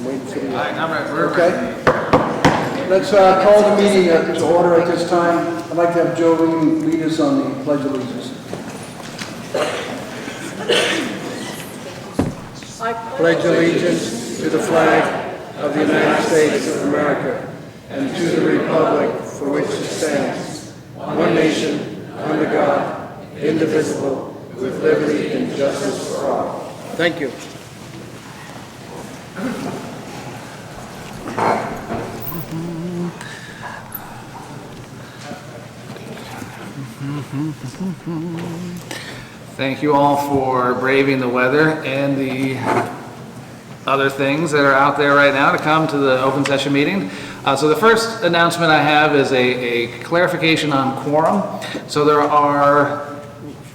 I'm waiting for the... We're Okay. Let's call the meeting to order at this time. I'd like to have Joe lead us on the Pledge of Allegiance. I pledge allegiance to the flag of the United States of America and to the republic for which it stands, one nation, under God, indivisible, with liberty and justice for all. Thank you. Thank you all for braving the weather and the other things that are out there right now to come to the open session meeting. So the first announcement I have is a clarification on quorum. So there are,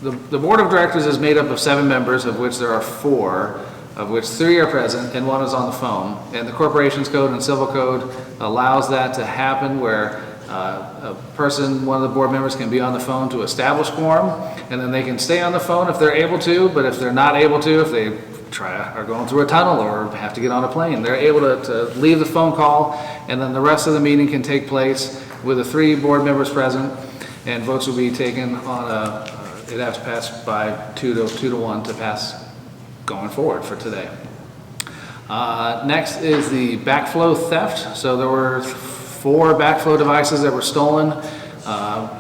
the board of directors is made up of 7 members, of which there are 4, of which 3 are present and 1 is on the phone. And the Corporations Code and Civil Code allows that to happen where a person, one of the board members, can be on the phone to establish quorum, and then they can stay on the phone if they're able to, but if they're not able to, if they are going through a tunnel or have to get on a plane, they're able to leave the phone call, and then the rest of the meeting can take place with the 3 board members present, and votes will be taken on it has to pass by 2 to 1 to pass going forward for today. Next is the backflow theft. So there were 4 backflow devices that were stolen.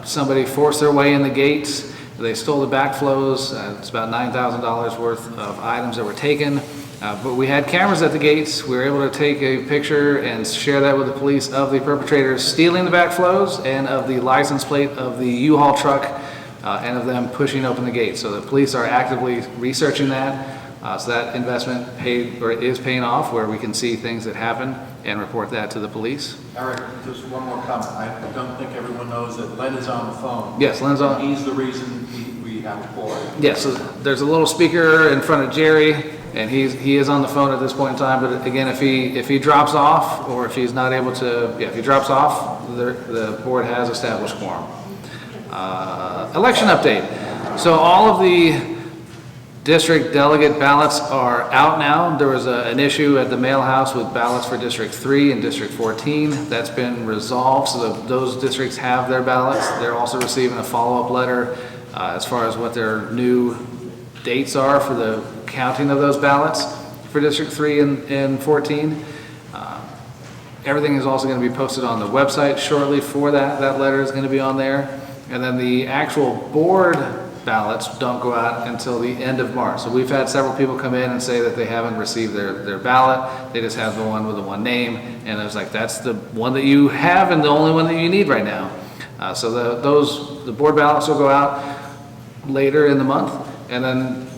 Somebody forced their way in the gates. They stole the backflows. It's about $9,000 worth of items that were taken. But we had cameras at the gates. We were able to take a picture and share that with the police of the perpetrators stealing the backflows and of the license plate of the U-Haul truck and of them pushing open the gate. So the police are actively researching that. So that investment is paying off, where we can see things that happen and report that to the police. Eric, just one more comment. I don't think everyone knows that Len is on the phone. Yes, Len's on. He's the reason we have a quorum. Yes, so there's a little speaker in front of Jerry, and he is on the phone at this point in time. But again, if he drops off, or if he's not able to, if he drops off, the board has established quorum. Election update. So all of the district delegate ballots are out now. There was an issue at the mail house with ballots for District 3 and District 14. That's been resolved, so those districts have their ballots. They're also receiving a follow-up letter as far as what their new dates are for the counting of those ballots for District 3 and 14. Everything is also going to be posted on the website shortly for that. That letter is going to be on there. And then the actual board ballots don't go out until the end of March. So we've had several people come in and say that they haven't received their ballot. They just have the one with the one name. And I was like, that's the one that you have and the only one that you need right now. So the board ballots will go out later in the month. And then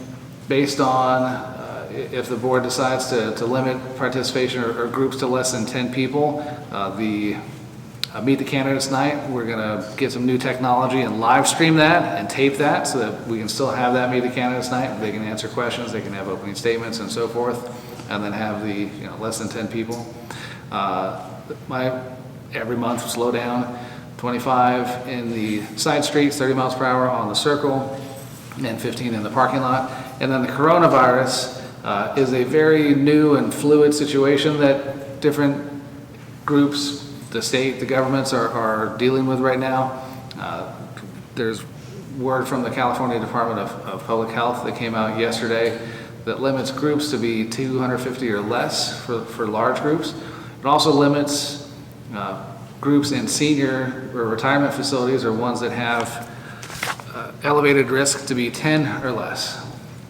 based on if the board decides to limit participation or groups to less than 10 people, the Meet the Candidates Night, we're going to get some new technology and live stream that and tape that so that we can still have that Meet the Candidates Night. They can answer questions, they can have opening statements and so forth, and then have the less than 10 people. Every month slow down, 25 in the side streets, 30 miles per hour on the circle, and 15 in the parking lot. And then the coronavirus is a very new and fluid situation that different groups, the state, the governments are dealing with right now. There's word from the California Department of Public Health that came out yesterday that limits groups to be 250 or less for large groups. It also limits groups in senior or retirement facilities or ones that have elevated risk to be 10 or less.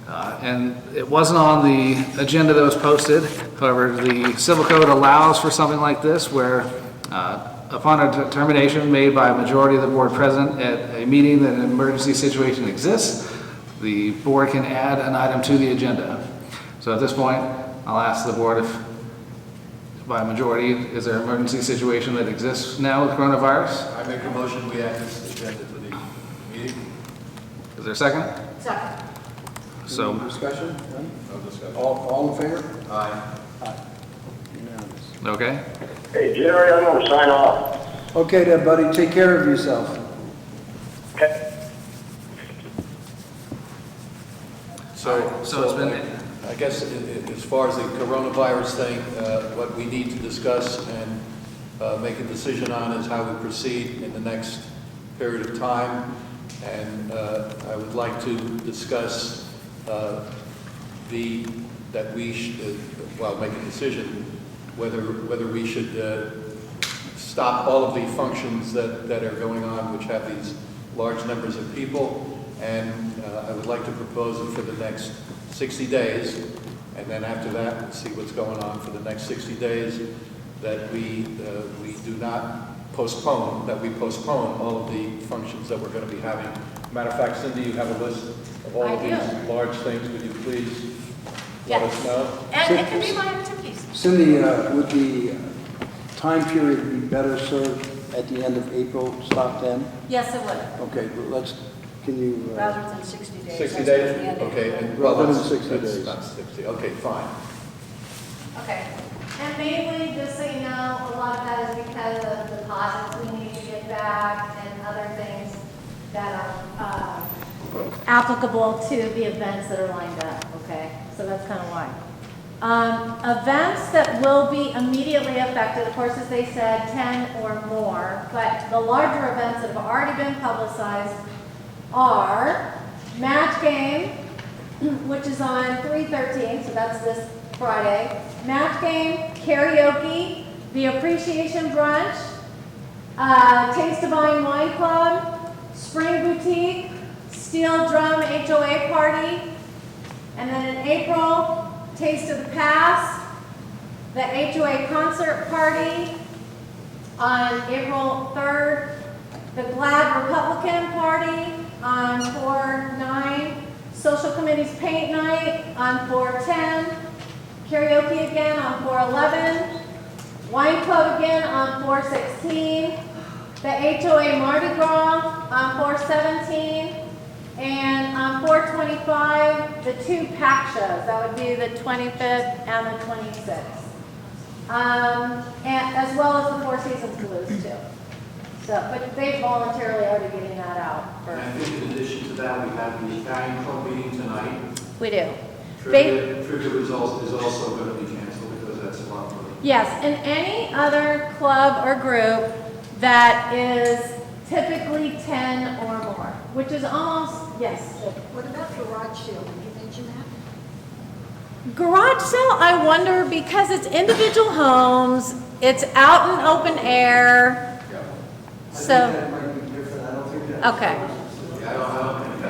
And it wasn't on the agenda that was posted. However, the Civil Code allows for something like this where upon a determination made by a majority of the board present at a meeting that an emergency situation exists, the board can add an item to the agenda. So at this point, I'll ask the board if by majority, is there an emergency situation that exists now with coronavirus? I make a motion we add this agenda to the meeting. Is there a second? Second. So, Any discussion? None? No discussion. All in favor? Aye. Unanimous. okay. Hey, Jerry, I'm going to sign off. Okay then, buddy. Take care of yourself. Okay. So it's been, I guess as far as the coronavirus thing, what we need to discuss and make a decision on is how we proceed in the next period of time. And I would like to discuss that we should, make a decision whether we should stop all of the functions that are going on, which have these large numbers of people. And I would like to propose it for the next 60 days. And then after that, we'll see what's going on for the next 60 days, that we do not postpone, that we postpone all of the functions that we're going to be having. Matter of fact, Cindy, you have a list of all of these large things. Would you please let us know? And it can be my activities. Cindy, would the time period be better served at the end of April, stop then? Yes, it would, Okay, well, can you, rather than 60 days. 60 That's days? what the end is. Okay, and Rather than that's- 60 that's days. not 60, okay, fine. Okay, and mainly, just so you know, a lot of that is because of deposits we need to get back and other things that are applicable to the events that are lined up, okay? So that's kind of why. Events that will be immediately affected, of course, as they said, 10 or more, but the larger events that have already been publicized are Match Game, which is on 3/13, so that's this Friday. Match Game, karaoke, the Appreciation Brunch, Taste of Vine Wine Club, Spring Boutique, Steel Drum HOA Party, and then in April, Taste of the Past, the HOA Concert Party on April 3rd, the Glad Republican Party on 4/9, Social Committee's Paint Night on 4/10, karaoke again on 4/11, Wine Club again on 4/16, the HOA Mardi Gras on 4/17, and on 4/25, the two pack shows. That would be the 25th and the 26th. And as well as the Four Seasons Blues too. So, but they voluntarily already getting that out. And I think in addition to that, we have the Italian Club meeting tonight. We do. Trivia results is also going to be canceled because that's a lot of money. Yes, and any other club or group that is typically 10 or more, which is almost, yes. What about garage sale? Did you mention that? Garage sale, I wonder, because it's individual homes, it's out in open air. So, that might be different, I don't think that. okay, Yeah, I don't think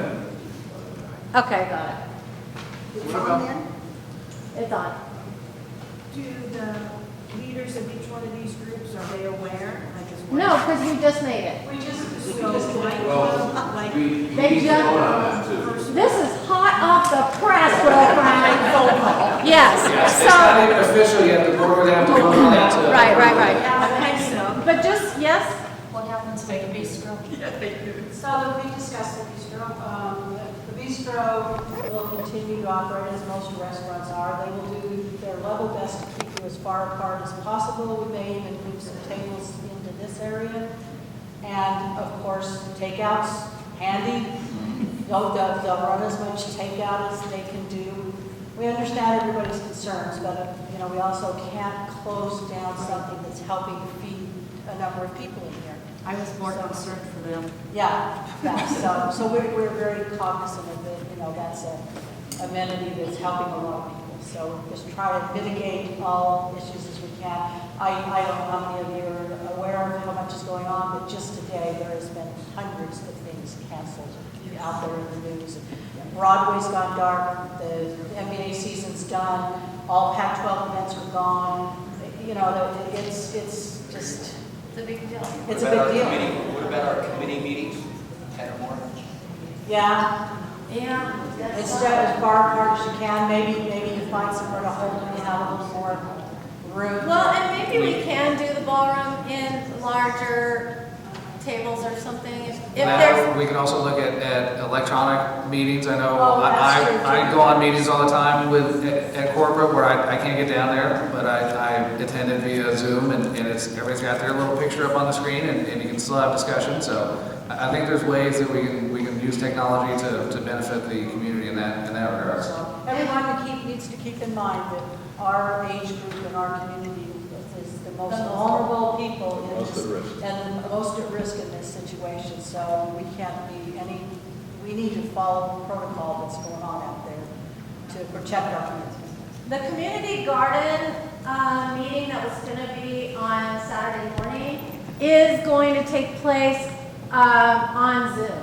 that. okay, got it. It's on then? It's on. Do the leaders of each one of these groups, are they aware? Like, is one- No, because you just made it. So, like, We They need to just- vote on that too. This is hot off the press, girlfriend. Yes, It's not even official yet, the board would have to vote on that too. right. I think so. But just, yes, What happens if a bistro? So we discussed the bistro. The bistro will continue to operate as most restaurants are. They will do their level best to keep you as far apart as possible. We may even move some tables into this area. And of course, takeouts, handy. They'll run as much takeout as they can do. We understand everybody's concerns, but we also can't close down something that's helping feed a number of people in here. I was more concerned for them. Yeah. So we're very cognizant of it, that's an amenity that's helping a lot of people. So just try to mitigate all issues as we can. I don't know how many of you are aware of how much is going on, but just today there has been hundreds of things canceled out there in the news. Broadway's gone dark, the NBA season's done, all Pac-12 events are gone. It's just, it's a big deal. it's a big deal. What about our committee meetings, 10 or more? Yeah. Yeah. It's as far apart as you can, maybe you find somewhere to hold it, you have a little more room. Well, and maybe we can do the ballroom in larger tables or something. If there's, We can also look at electronic meetings. I know Oh, that's true, I too. go on meetings all the time at corporate where I can't get down there, but I attend it via Zoom and everybody's got their little picture up on the screen and you can still have discussion. So I think there's ways that we can use technology to benefit the community in that regard. Everyone needs to keep in mind that our age group in our community is the most vulnerable people in Most this, at risk. and the most at risk in this situation. So we can't be any, we need to follow the protocol that's going on out there to protect our community. The community garden meeting that was going to be on Saturday morning is going to take place on Zoom,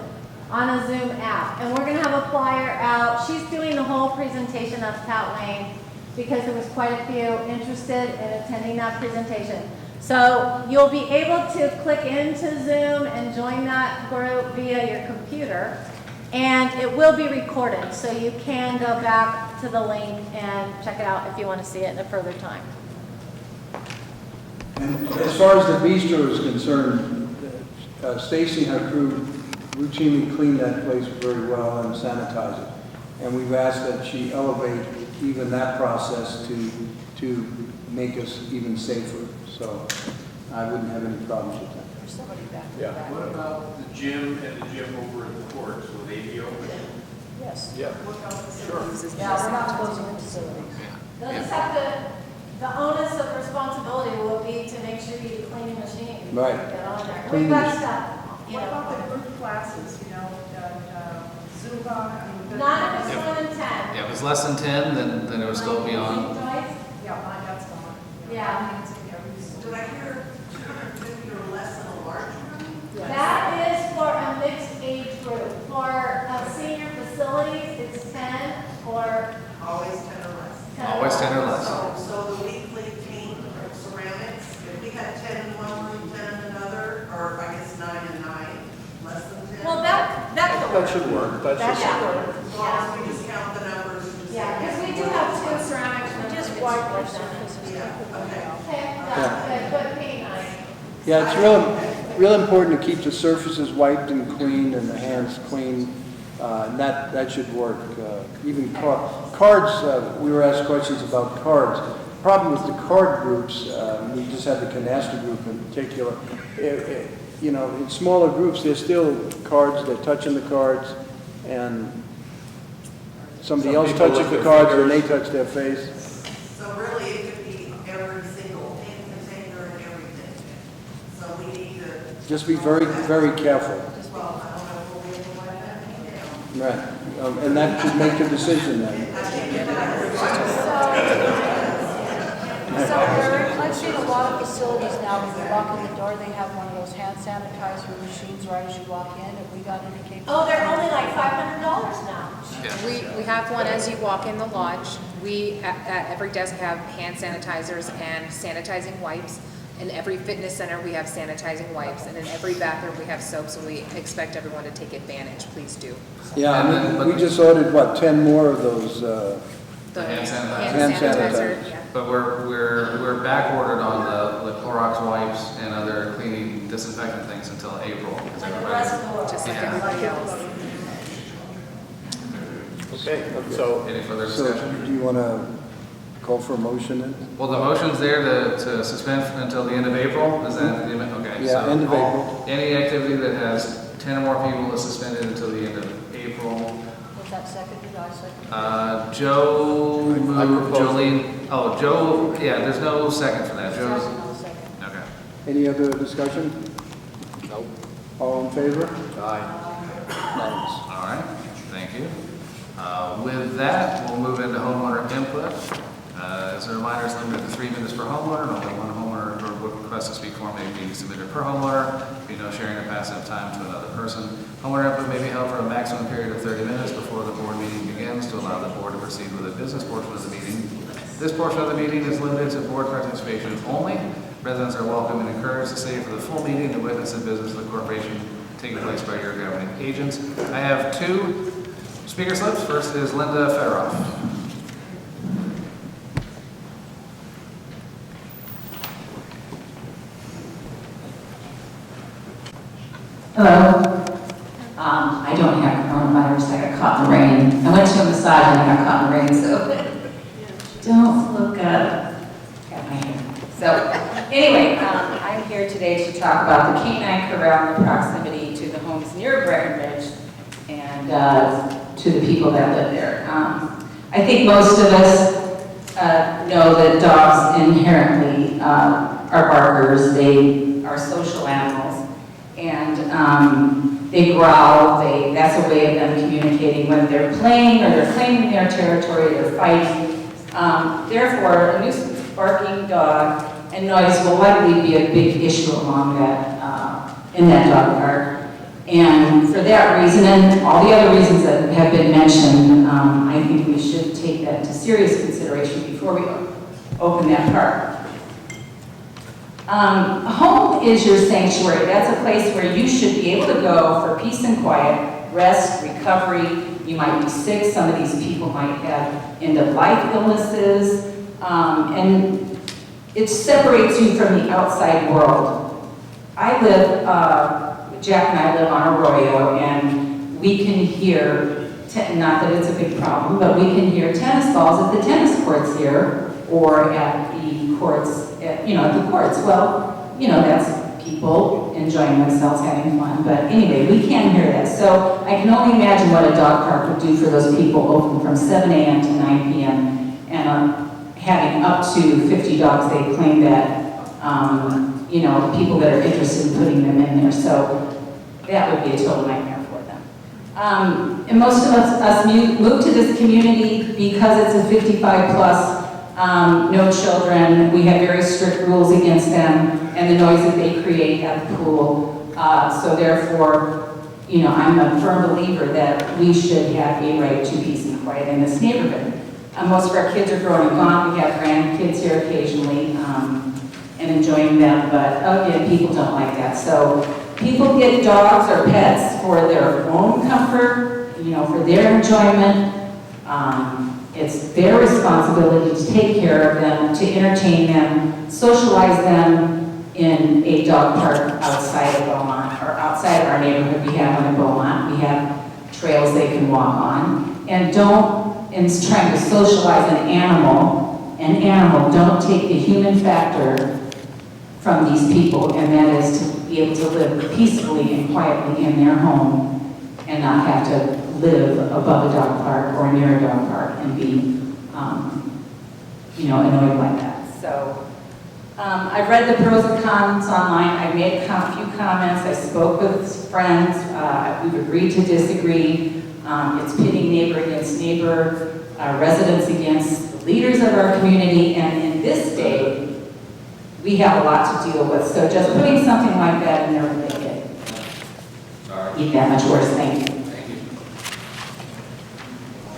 on a Zoom app. And we're going to have a flyer out. She's doing the whole presentation of Pat Lane because there was quite a few interested in attending that presentation. So you'll be able to click into Zoom and join that group via your computer. And it will be recorded, so you can go back to the link and check it out if you want to see it in a further time. And as far as the bistro is concerned, Stacy and her crew routinely clean that place very well and sanitize it. And we've asked that she elevate even that process to make us even safer. So I wouldn't have any problems with that. There's somebody back. Yeah. back. What about the gym and the gym over at the courts? Will they be open? Yes. Yeah. Sure. Yeah, we're not closing the facilities. They'll just have to, the onus of responsibility will be to make sure you clean the machine. Right. Get on there. Clean We've the got machine. stuff, you What know. about the group classes, you know, Zumba, I mean. Not if it's more than 10. Yeah, if it's less than 10, then it would still be on. Yeah, my dad's gone. Yeah. Did I hear 250 or less in a large room? That is for a mixed age group. For senior facilities, it's 10 or Always 10 or less. 10. Always 10 or less. So the weekly team of ceramics, if we had 10 in one room, 10 in another, or I guess 9 and 9, less than 10? Well, that could That work. should work. That That should should work. work. As long as we just count the numbers. And just Yeah, say, because we yes, do we're have all- 2 ceramics. Just members. wipe our surfaces. Yeah, okay. Okay, that's good, good, pretty nice. Yeah, it's real important to keep the surfaces wiped and clean and the hands clean, and that should work. Even cards, we were asked questions about cards. Problem with the card groups, we just had the canasta group in particular, you know, in smaller groups, there's still cards, they're touching the cards, and somebody Some else people touches lick the their cards and they fingers. touch their face. So really, it could be every single ink container and everything. So we need to. Just be very, very careful. Well, I don't know if we'll be able to write that down. Right, and that should make the decision then. So Eric, I've seen a lot of facilities now, when you walk in the door, they have one of those hand sanitizer machines right as you walk in. Have we got any capability? Oh, they're only like $500 now. We have one as you walk in the lodge. We, at every desk, have hand sanitizers and sanitizing wipes. In every fitness center, we have sanitizing wipes, and in every bathroom, we have soaps, and we expect everyone to take advantage. Please do. Yeah, And then- and we just ordered, what, 10 more of those, The hand sanitizer. Hand sanitizer. Yeah. But we're back ordered on the Clorox wipes and other cleaning disinfectant things until April. Because everybody, Just like Yeah. everybody else. Okay, so any further so discussion? do you want to call for a motion then? Well, the motion's there to suspend until the end of April, is that the amendment? Okay. Yeah, so end of all- April. Any activity that has 10 or more people is suspended until the end of April. Was that seconded? I seconded. Joe I moved, proposed Jolene, oh, Joe, yeah, there's no second for that, Joe's, Second, I'll second. okay. Any other discussion? no, All in favor? aye. Unanimous. All right, thank you. With that, we'll move into homeowner input. As a reminder, it's limited to 3 minutes per homeowner, and only one homeowner or request to speak for may be submitted per homeowner. Be no sharing or passing of time to another person. Homeowner input may be held for a maximum period of 30 minutes before the board meeting begins to allow the board to proceed with the business portion of the meeting. This portion of the meeting is limited to board participation only. Residents are welcome and encouraged to stay for the full meeting to witness the business of the corporation taking place by your governing agents. I have 2 speaker slips. First is Linda Federoff. Hello. I don't have coronavirus. I got caught in the rain. I went to a massage and I got caught in the rain, so don't look up. Got my hair. So anyway, I'm here today to talk about the canine corral and the proximity to the homes near Breckenridge and to the people that live there. I think most of us know that dogs inherently are barkers. They are social animals. And they growl. That's a way of them communicating when they're playing or they're claiming their territory, they're fighting. Therefore, a nuisance barking dog and noise will likely be a big issue along that, in that dog park. And for that reason, and all the other reasons that have been mentioned, I think we should take that into serious consideration before we open that park. A home is your sanctuary. That's a place where you should be able to go for peace and quiet, rest, recovery. You might be sick. Some of these people might have end-of-life illnesses. And it separates you from the outside world. Jack and I live on Arroyo, and we can hear, not that it's a big problem, but we can hear tennis balls at the tennis courts here, or at the courts, at the courts. Well, that's people enjoying themselves, having fun. But anyway, we can hear that. So I can only imagine what a dog park would do for those people open from 7 a.m. to 9 p.m. and having up to 50 dogs. They claim that, people that are interested in putting them in there. So that would be a total nightmare for them. And most of us moved to this community because it's a 55 plus. No children. We have very strict rules against them and the noise that they create at the pool. So therefore, I'm a firm believer that we should have a right to peace and quiet in this neighborhood. Most of our kids are growing and gone. We have grandkids here occasionally and enjoying them, but again, people don't like that. So people get dogs or pets for their own comfort, for their enjoyment. It's their responsibility to take care of them, to entertain them, socialize them in a dog park outside of Beaumont, or outside of our neighborhood. We have one in Beaumont. We have trails they can walk on. And trying to socialize an animal, don't take the human factor from these people, and that is to be able to live peacefully and quietly in their home and not have to live above a dog park or near a dog park and be, annoyed like that. So I've read the pros and cons online. I've made a few comments. I spoke with friends. We've agreed to disagree. It's pitting neighbor against neighbor, residents against the leaders of our community, and in this day, we have a lot to deal with. So just putting something like that in there would make it even that much worse. Thank you. Thank you.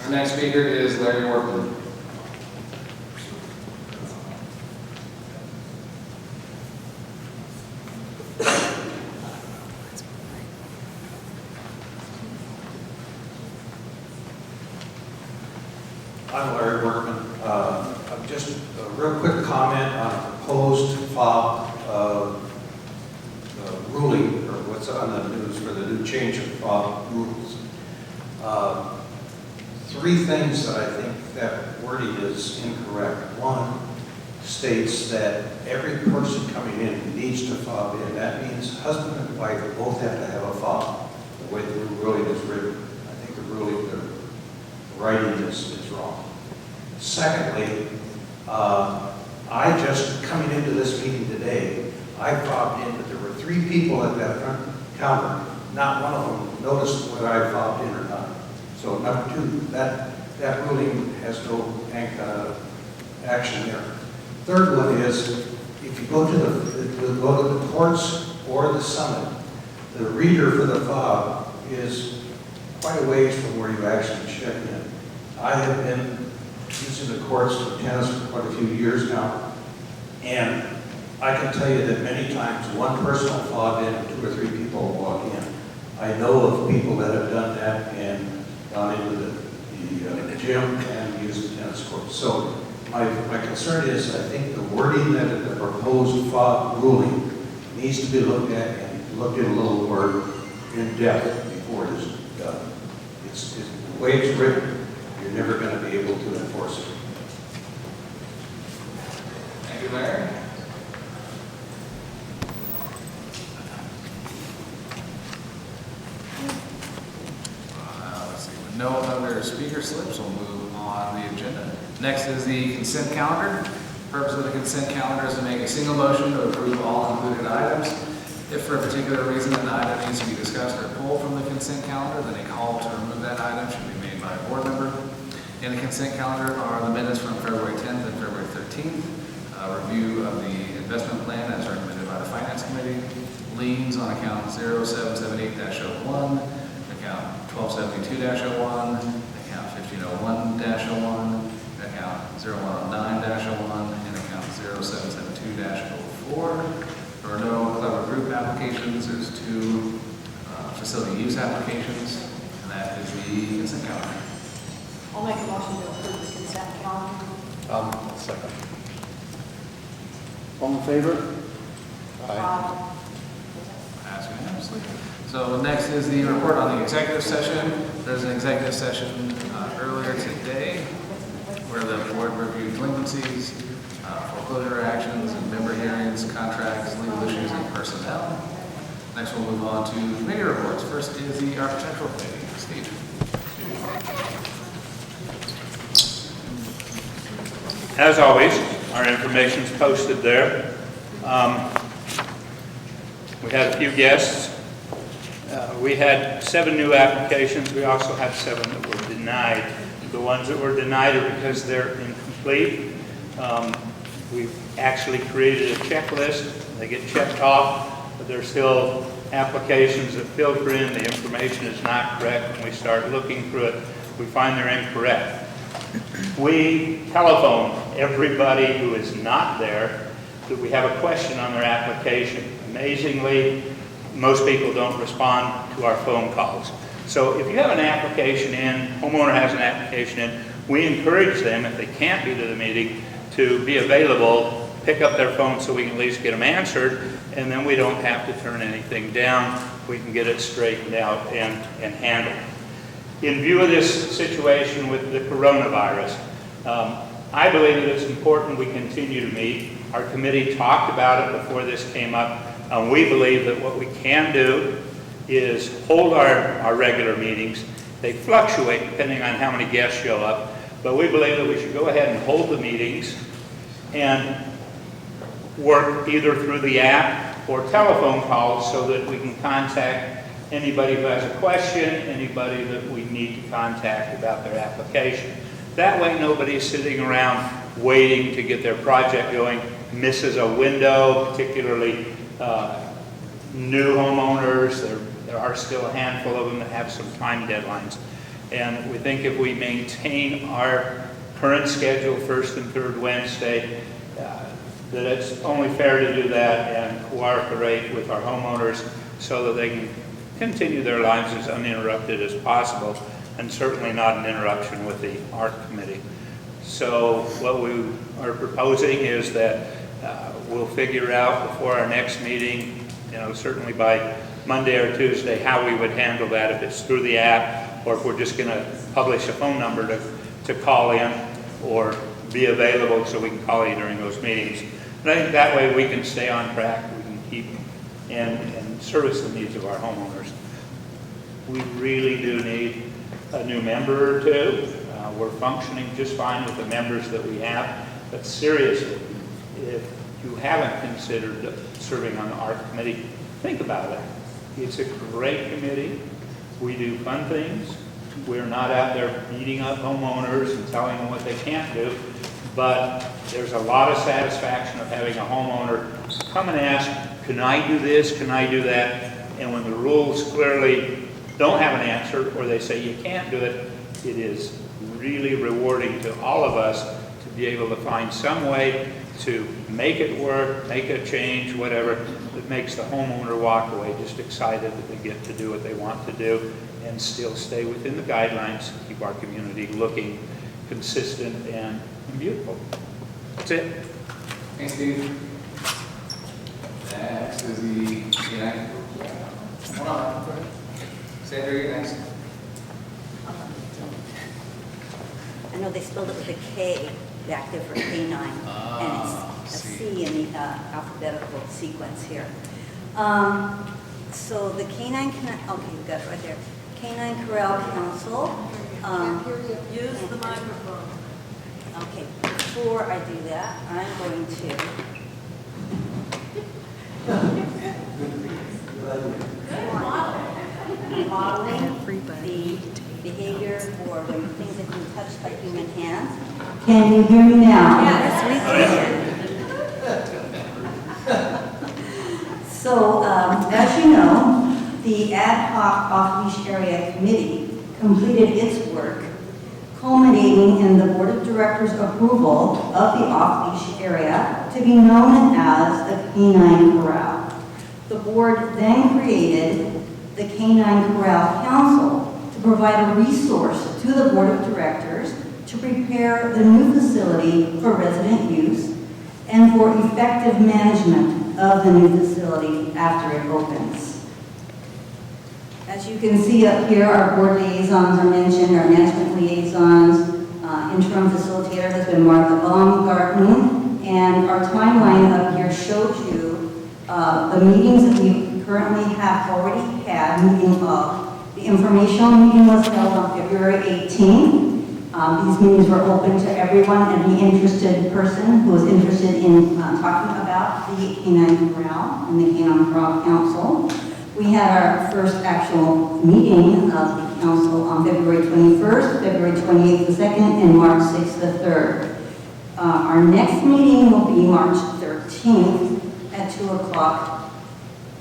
Our next speaker is Larry Workman. I'm Larry Workman. Just a real quick comment on a proposed fob ruling, or what's on the news for the new change of fob rules. Three things that I think that wording is incorrect. One states that every person coming in needs to fob in. That means husband and wife both have to have a fob, the way the ruling is written. I think the writing is wrong. Secondly, I just, coming into this meeting today, I fobbed in, but there were 3 people at that front counter. Not one of them noticed whether I fobbed in or not. So number 2, that ruling has no action there. Third one is, if you go to the courts or the summit, the reader for the fob is quite a ways from where you actually check in. I have been using the courts for tennis for quite a few years now, and I can tell you that many times one person will fob in and 2 or 3 people will walk in. I know of people that have done that and gone into the gym and used the tennis court. So my concern is, I think the wording that the proposed fob ruling needs to be looked at and looked at a little more in depth before it is done. It's the way it's written, you're never going to be able to enforce it. Thank you, Larry. Let's see. With no other speaker slips, we'll move on the agenda. Next is the consent calendar. Purpose of the consent calendar is to make a single motion to approve all included items. If for a particular reason an item needs to be discussed or pulled from the consent calendar, then a call to remove that item should be made by a board member. In the consent calendar are the minutes from February 10th and February 13th, a review of the investment plan as recommended by the Finance Committee, liens on account 0778-01, account 1272-01, account 1501-01, account 0109-01, and account 0772-04. There are no clever group applications. There's 2 facility use applications, and that is the consent calendar. I'll make a motion to approve the consent calendar. Second. All in favor? Passed unanimously. So next is the report on the executive session. There's an executive session earlier today where the board reviewed delinquencies, foreclosure actions, and member hearings, contracts, legal issues, and personnel. Next we'll move on to committee reports. First is the architectural committee. Steve. As always, our information is posted there. We had a few guests. We had 7 new applications. We also had 7 that were denied. The ones that were denied are because they're incomplete. We've actually created a checklist. They get checked off, but there's still applications that filter in. The information is not correct. When we start looking through it, we find they're incorrect. We telephone everybody who is not there that we have a question on their application. Amazingly, most people don't respond to our phone calls. So if you have an application in, homeowner has an application in, we encourage them, if they can't be to the meeting, to be available, pick up their phone so we can at least get them answered, and then we don't have to turn anything down. We can get it straightened out and handled. In view of this situation with the coronavirus, I believe that it's important we continue to meet. Our committee talked about it before this came up. We believe that what we can do is hold our regular meetings. They fluctuate depending on how many guests show up, but we believe that we should go ahead and hold the meetings and work either through the app or telephone calls so that we can contact anybody who has a question, anybody that we need to contact about their application. That way nobody's sitting around waiting to get their project going, misses a window, particularly new homeowners. There are still a handful of them that have some time deadlines. And we think if we maintain our current schedule, first and third Wednesday, that it's only fair to do that and cooperate with our homeowners so that they can continue their lives as uninterrupted as possible, and certainly not an interruption with the art committee. So what we are proposing is that we'll figure out before our next meeting, certainly by Monday or Tuesday, how we would handle that, if it's through the app or if we're just going to publish a phone number to call in or be available so we can call you during those meetings. And I think that way we can stay on track, we can keep and service the needs of our homeowners. We really do need a new member or 2. We're functioning just fine with the members that we have, but seriously, if you haven't considered serving on the art committee, think about it. It's a great committee. We do fun things. We're not out there beating up homeowners and telling them what they can't do, but there's a lot of satisfaction of having a homeowner come and ask, can I do this, can I do that? And when the rules clearly don't have an answer, or they say you can't do it, it is really rewarding to all of us to be able to find some way to make it work, make a change, whatever, that makes the homeowner walk away just excited that they get to do what they want to do and still stay within the guidelines, keep our community looking consistent and beautiful. That's it. Thanks, Steve. Next is the United. Hold on. Sandra, you're next. I know they spelled it with a K back there for K9, and it's a C in the alphabetical sequence here. So the K9, okay, you got it right there. K9 Corral Council. Use the microphone. before I do that, I'm going to modeling the behavior for when things have been touched by human hands. Can you hear me now? Yes, we can. So, as you know, the ad hoc off-leash area committee completed its work, culminating in the board of directors' approval of the off-leash area to be known as the Canine Corral. The board then created the Canine Corral Council to provide a resource to the board of directors to prepare the new facility for resident use and for effective management of the new facility after it opens. As you can see up here, our board liaisons are mentioned, our management liaisons. Interim facilitator has been Martha Baumgarten, and our timeline up here shows you the meetings that we currently have already had. The informational meeting was held on February 18th. These meetings were open to everyone, any interested person who was interested in talking about the Canine Corral and the Canine Corral Council. We had our first actual meeting of the council on February 21st, February 28th the 2nd, and March 6th the 3rd. Our next meeting will be March 13th at 2:00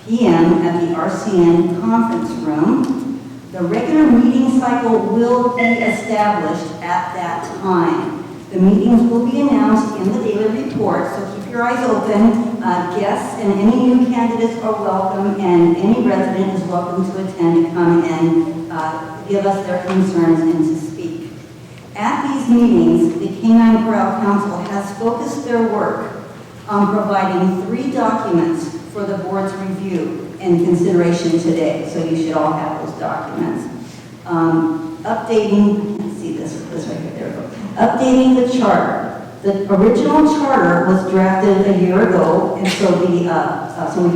p.m. at the RCN conference room. The regular meeting cycle will be established at that time. The meetings will be announced in the daily report, so keep your eyes open. Guests and any new candidates are welcome, and any resident is welcome to attend and come and give us their concerns and to speak. At these meetings, the Canine Corral Council has focused their work on providing 3 documents for the board's review and consideration today, so you should all have those documents. Updating, let's see this right here, there we go. Updating the charter. The original charter was drafted a year ago, and so we've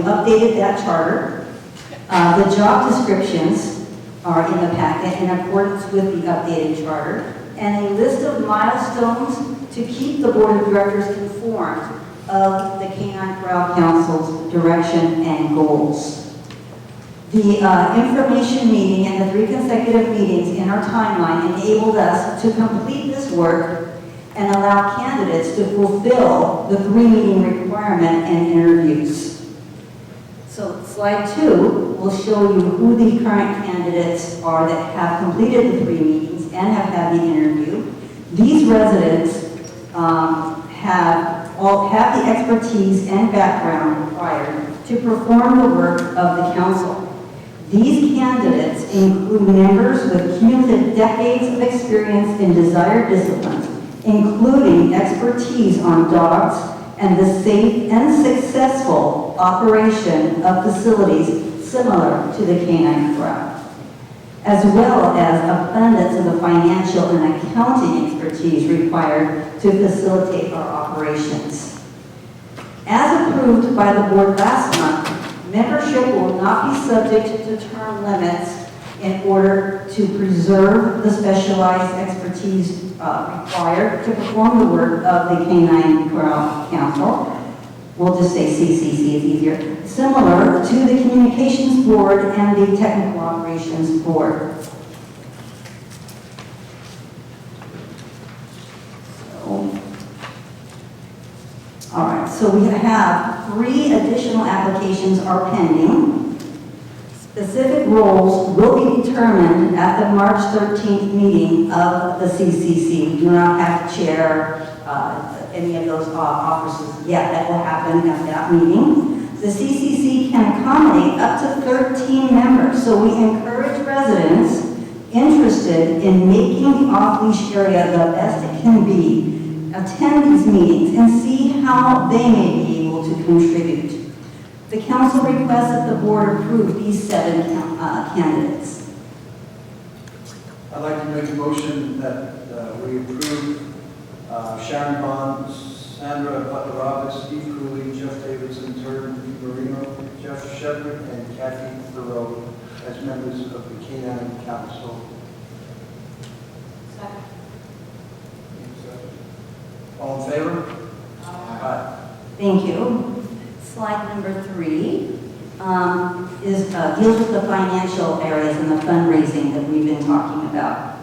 updated that charter. The job descriptions are in the packet in accordance with the updated charter, and a list of milestones to keep the board of directors informed of the Canine Corral Council's direction and goals. The information meeting and the 3 consecutive meetings in our timeline enabled us to complete this work and allow candidates to fulfill the 3-meeting requirement and interviews. So slide 2 will show you who the current candidates are that have completed the 3 meetings and have had the interview. These residents have the expertise and background required to perform the work of the council. These candidates include members with cumulative decades of experience in desired disciplines, including expertise on dogs and the safe and successful operation of facilities similar to the Canine Corral, as well as abundance of the financial and accounting expertise required to facilitate our operations. As approved by the board last month, membership will not be subject to term limits in order to preserve the specialized expertise required to perform the work of the Canine Corral Council. We'll just say CCC is easier. Similar to the Communications Board and the Technical Operations Board. All right, so we have 3 additional applications are pending. Specific roles will be determined at the March 13th meeting of the CCC. We do not have to chair any of those offices yet. That will happen at that meeting. The CCC can accommodate up to 13 members, so we encourage residents interested in making the off-leash area the best it can be attend these meetings and see how they may be able to contribute. The council requests that the board approve these 7 candidates. I'd like to make a motion that we approve Sharon Bond, Sandra Butler-Roberts, Steve Cooley, Jeff Davidson, Turner Marino, Jeff Shepard, and Kathy Thoreau as members of the Canine Council. All in favor? Aye. Thank you. Slide number 3 deals with the financial areas and the fundraising that we've been talking about.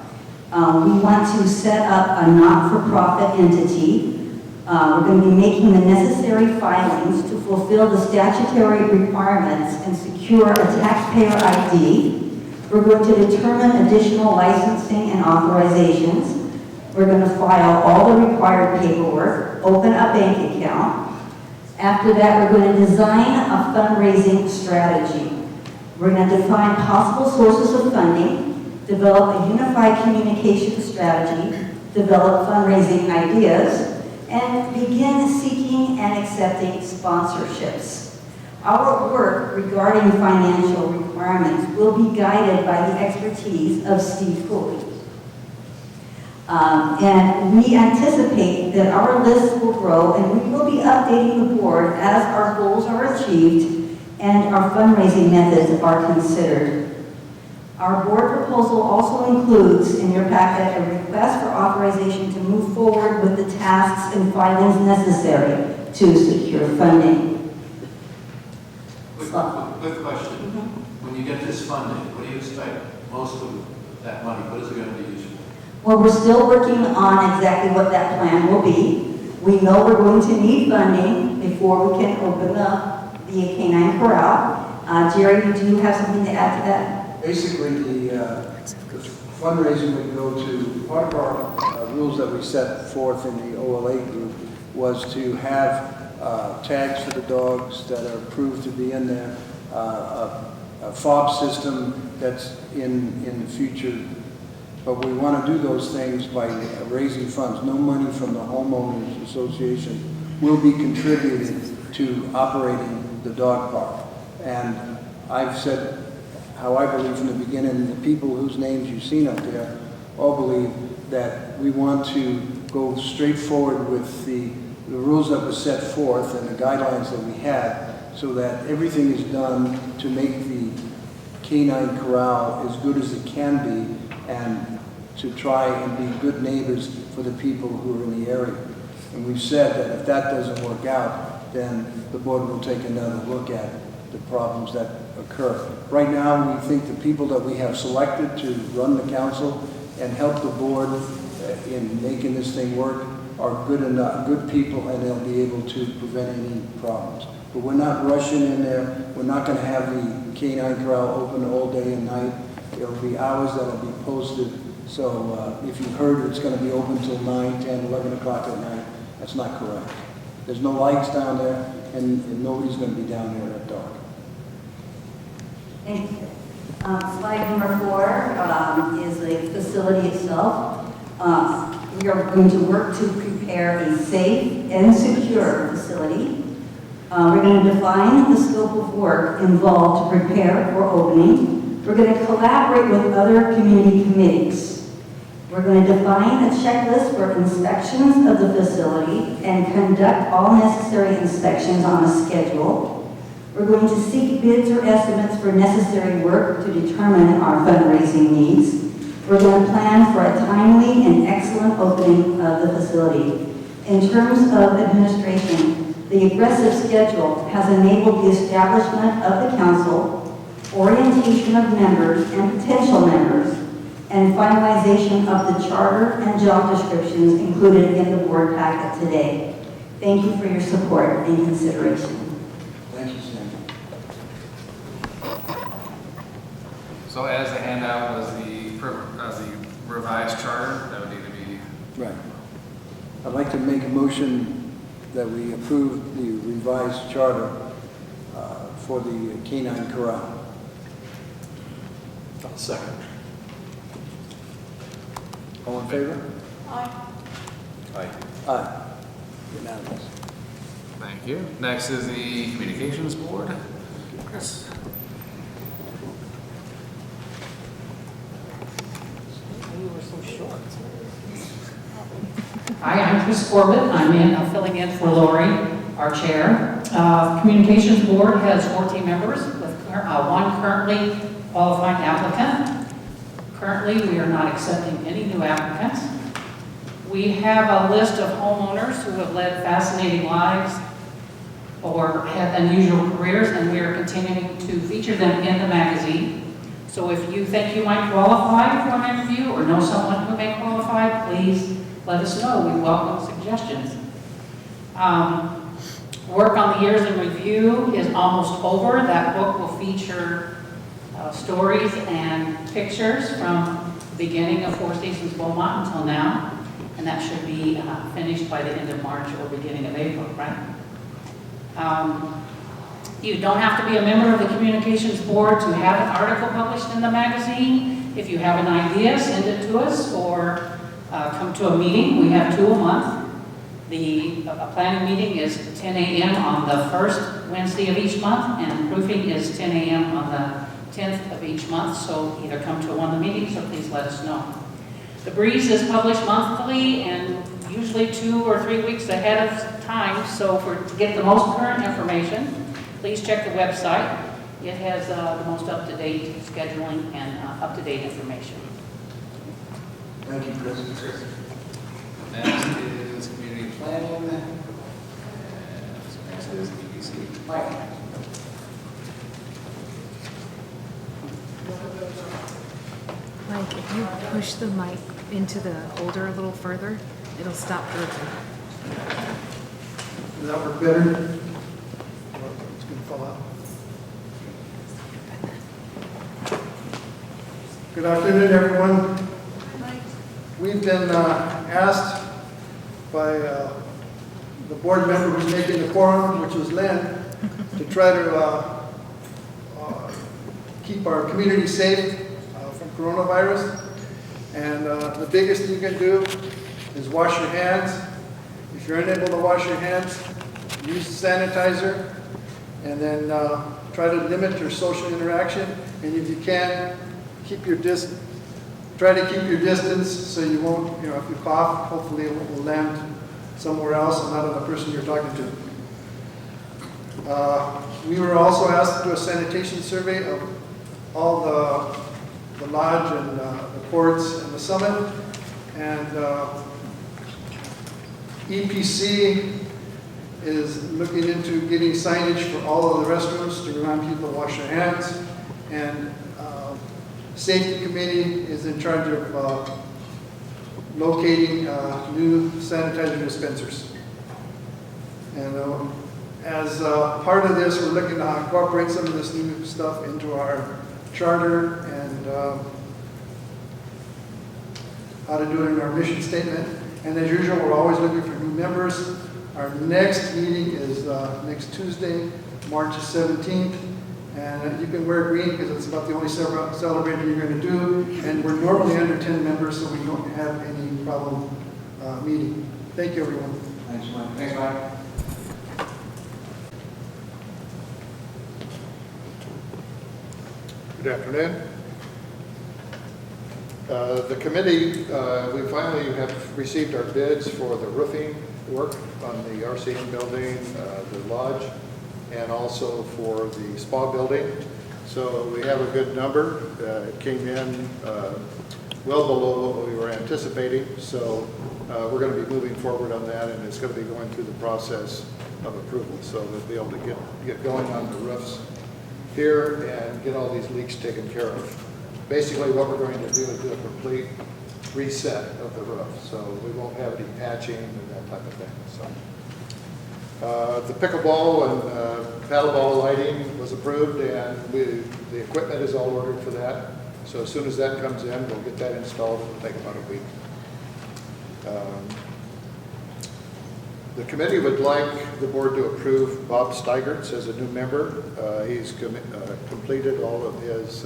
We want to set up a not-for-profit entity. We're going to be making the necessary filings to fulfill the statutory requirements and secure a taxpayer ID. We're going to determine additional licensing and authorizations. We're going to file all the required paperwork, open a bank account. After that, we're going to design a fundraising strategy. We're going to define possible sources of funding, develop a unified communication strategy, develop fundraising ideas, and begin seeking and accepting sponsorships. Our work regarding financial requirements will be guided by the expertise of Steve Cooley. And we anticipate that our list will grow and we will be updating the board as our goals are achieved and our fundraising methods are considered. Our board proposal also includes in your packet a request for authorization to move forward with the tasks and filings necessary to secure funding. Quick question. When you get this funding, what do you expect most of that money, what is it going to be used for? Well, we're still working on exactly what that plan will be. We know we're going to need funding before we can open up the canine corral. Jerry, do you have something to add to that? Basically, the fundraising would go to, part of our rules that we set forth in the OLA group was to have tags for the dogs that are proved to be in there, a fob system that's in the future. But we want to do those things by raising funds. No money from the homeowners association will be contributed to operating the dog park. And I've said how I believe from the beginning, the people whose names you've seen up there all believe that we want to go straight forward with the rules that were set forth and the guidelines that we had so that everything is done to make the canine corral as good as it can be and to try and be good neighbors for the people who are in the area. And we've said that if that doesn't work out, then the board will take another look at the problems that occur. Right now, we think the people that we have selected to run the council and help the board in making this thing work are good enough, good people, and they'll be able to prevent any problems. But we're not rushing in there. We're not going to have the canine corral open all day and night. There'll be hours that'll be posted. So if you heard it's going to be open till 9, 10, 11 o'clock at night, that's not correct. There's no lights down there, and nobody's going to be down there at dark. Thank you. Slide number 4 is the facility itself. We are going to work to prepare a safe and secure facility. We're going to define the scope of work involved to prepare for opening. We're going to collaborate with other community committees. We're going to define a checklist for inspections of the facility and conduct all necessary inspections on a schedule. We're going to seek bids or estimates for necessary work to determine our fundraising needs. We're going to plan for a timely and excellent opening of the facility. In terms of administration, the aggressive schedule has enabled the establishment of the council, orientation of members and potential members, and finalization of the charter and job descriptions included in the board packet today. Thank you for your support and consideration. Thank you, Sam. So as the handout was the revised charter, that would need to be... Right. I'd like to make a motion that we approve the revised charter for the canine corral. I'll second. All in favor? Aye. Aye. Aye. Unanimous. Thank you. Next is the Communications Board. Chris. You were so short. Hi, I'm Chris Corbett. I'm filling in for Lori, our chair. Communications Board has 14 members with one currently qualifying applicant. Currently, we are not accepting any new applicants. We have a list of homeowners who have led fascinating lives or had unusual careers, and we are continuing to feature them in the magazine. So if you think you might qualify for an interview or know someone who may qualify, please let us know. We welcome suggestions. Work on the years in review is almost over. That book will feature stories and pictures from the beginning of Four Seasons Beaumont until now, and that should be finished by the end of March or beginning of April, right? You don't have to be a member of the Communications Board to have an article published in the magazine. If you have an idea, send it to us or come to a meeting. We have 2 a month. The planning meeting is 10 a.m. on the first Wednesday of each month, and proofing is 10 a.m. on the 10th of each month. So either come to one of the meetings or please let us know. The Breeze is published monthly and usually 2 or 3 weeks ahead of time. So to get the most current information, please check the website. It has the most up-to-date scheduling and up-to-date information. Thank you, Chris. Next is community planning. And next is EPC. Mike. Mike, if you push the mic into the holder a little further, it'll stop dripping. Does that work better? It's going to fall out. Good afternoon, everyone. We've been asked by the board member who's making the quorum, which is Lynn, to try to keep our community safe from coronavirus. And the biggest you can do is wash your hands. If you're unable to wash your hands, use sanitizer, and then try to limit your social interaction. And if you can, keep your distance. Try to keep your distance so you won't, if you cough, hopefully it will land somewhere else and not on the person you're talking to. We were also asked to do a sanitation survey of all the lodge and the courts and the summit. And EPC is looking into getting signage for all of the restrooms to remind people to wash their hands. And Safety Committee is in charge of locating new sanitizer dispensers. And as part of this, we're looking to incorporate some of this new stuff into our charter and how to do it in our mission statement. And as usual, we're always looking for new members. Our next meeting is next Tuesday, March 17th. And you can wear green because it's about the only celebration you're going to do. And we're normally under 10 members, so we don't have any problem meeting. Thank you, everyone. Thanks, Mike. Thanks, Mike. Good afternoon. The committee, we finally have received our bids for the roofing work on the RCM building, the lodge, and also for the spa building. So we have a good number. It came in well below what we were anticipating. So we're going to be moving forward on that, and it's going to be going through the process of approval. So we'll be able to get going on the roofs here and get all these leaks taken care of. Basically what we're going to do is do a complete reset of the roof. So we won't have any patching and that type of thing. So. The pickleball and paddleball lighting was approved, and the equipment is all ordered for that. So as soon as that comes in, we'll get that installed. It'll take about a week. The committee would like the board to approve Bob Steigertz as a new member. He's completed all of his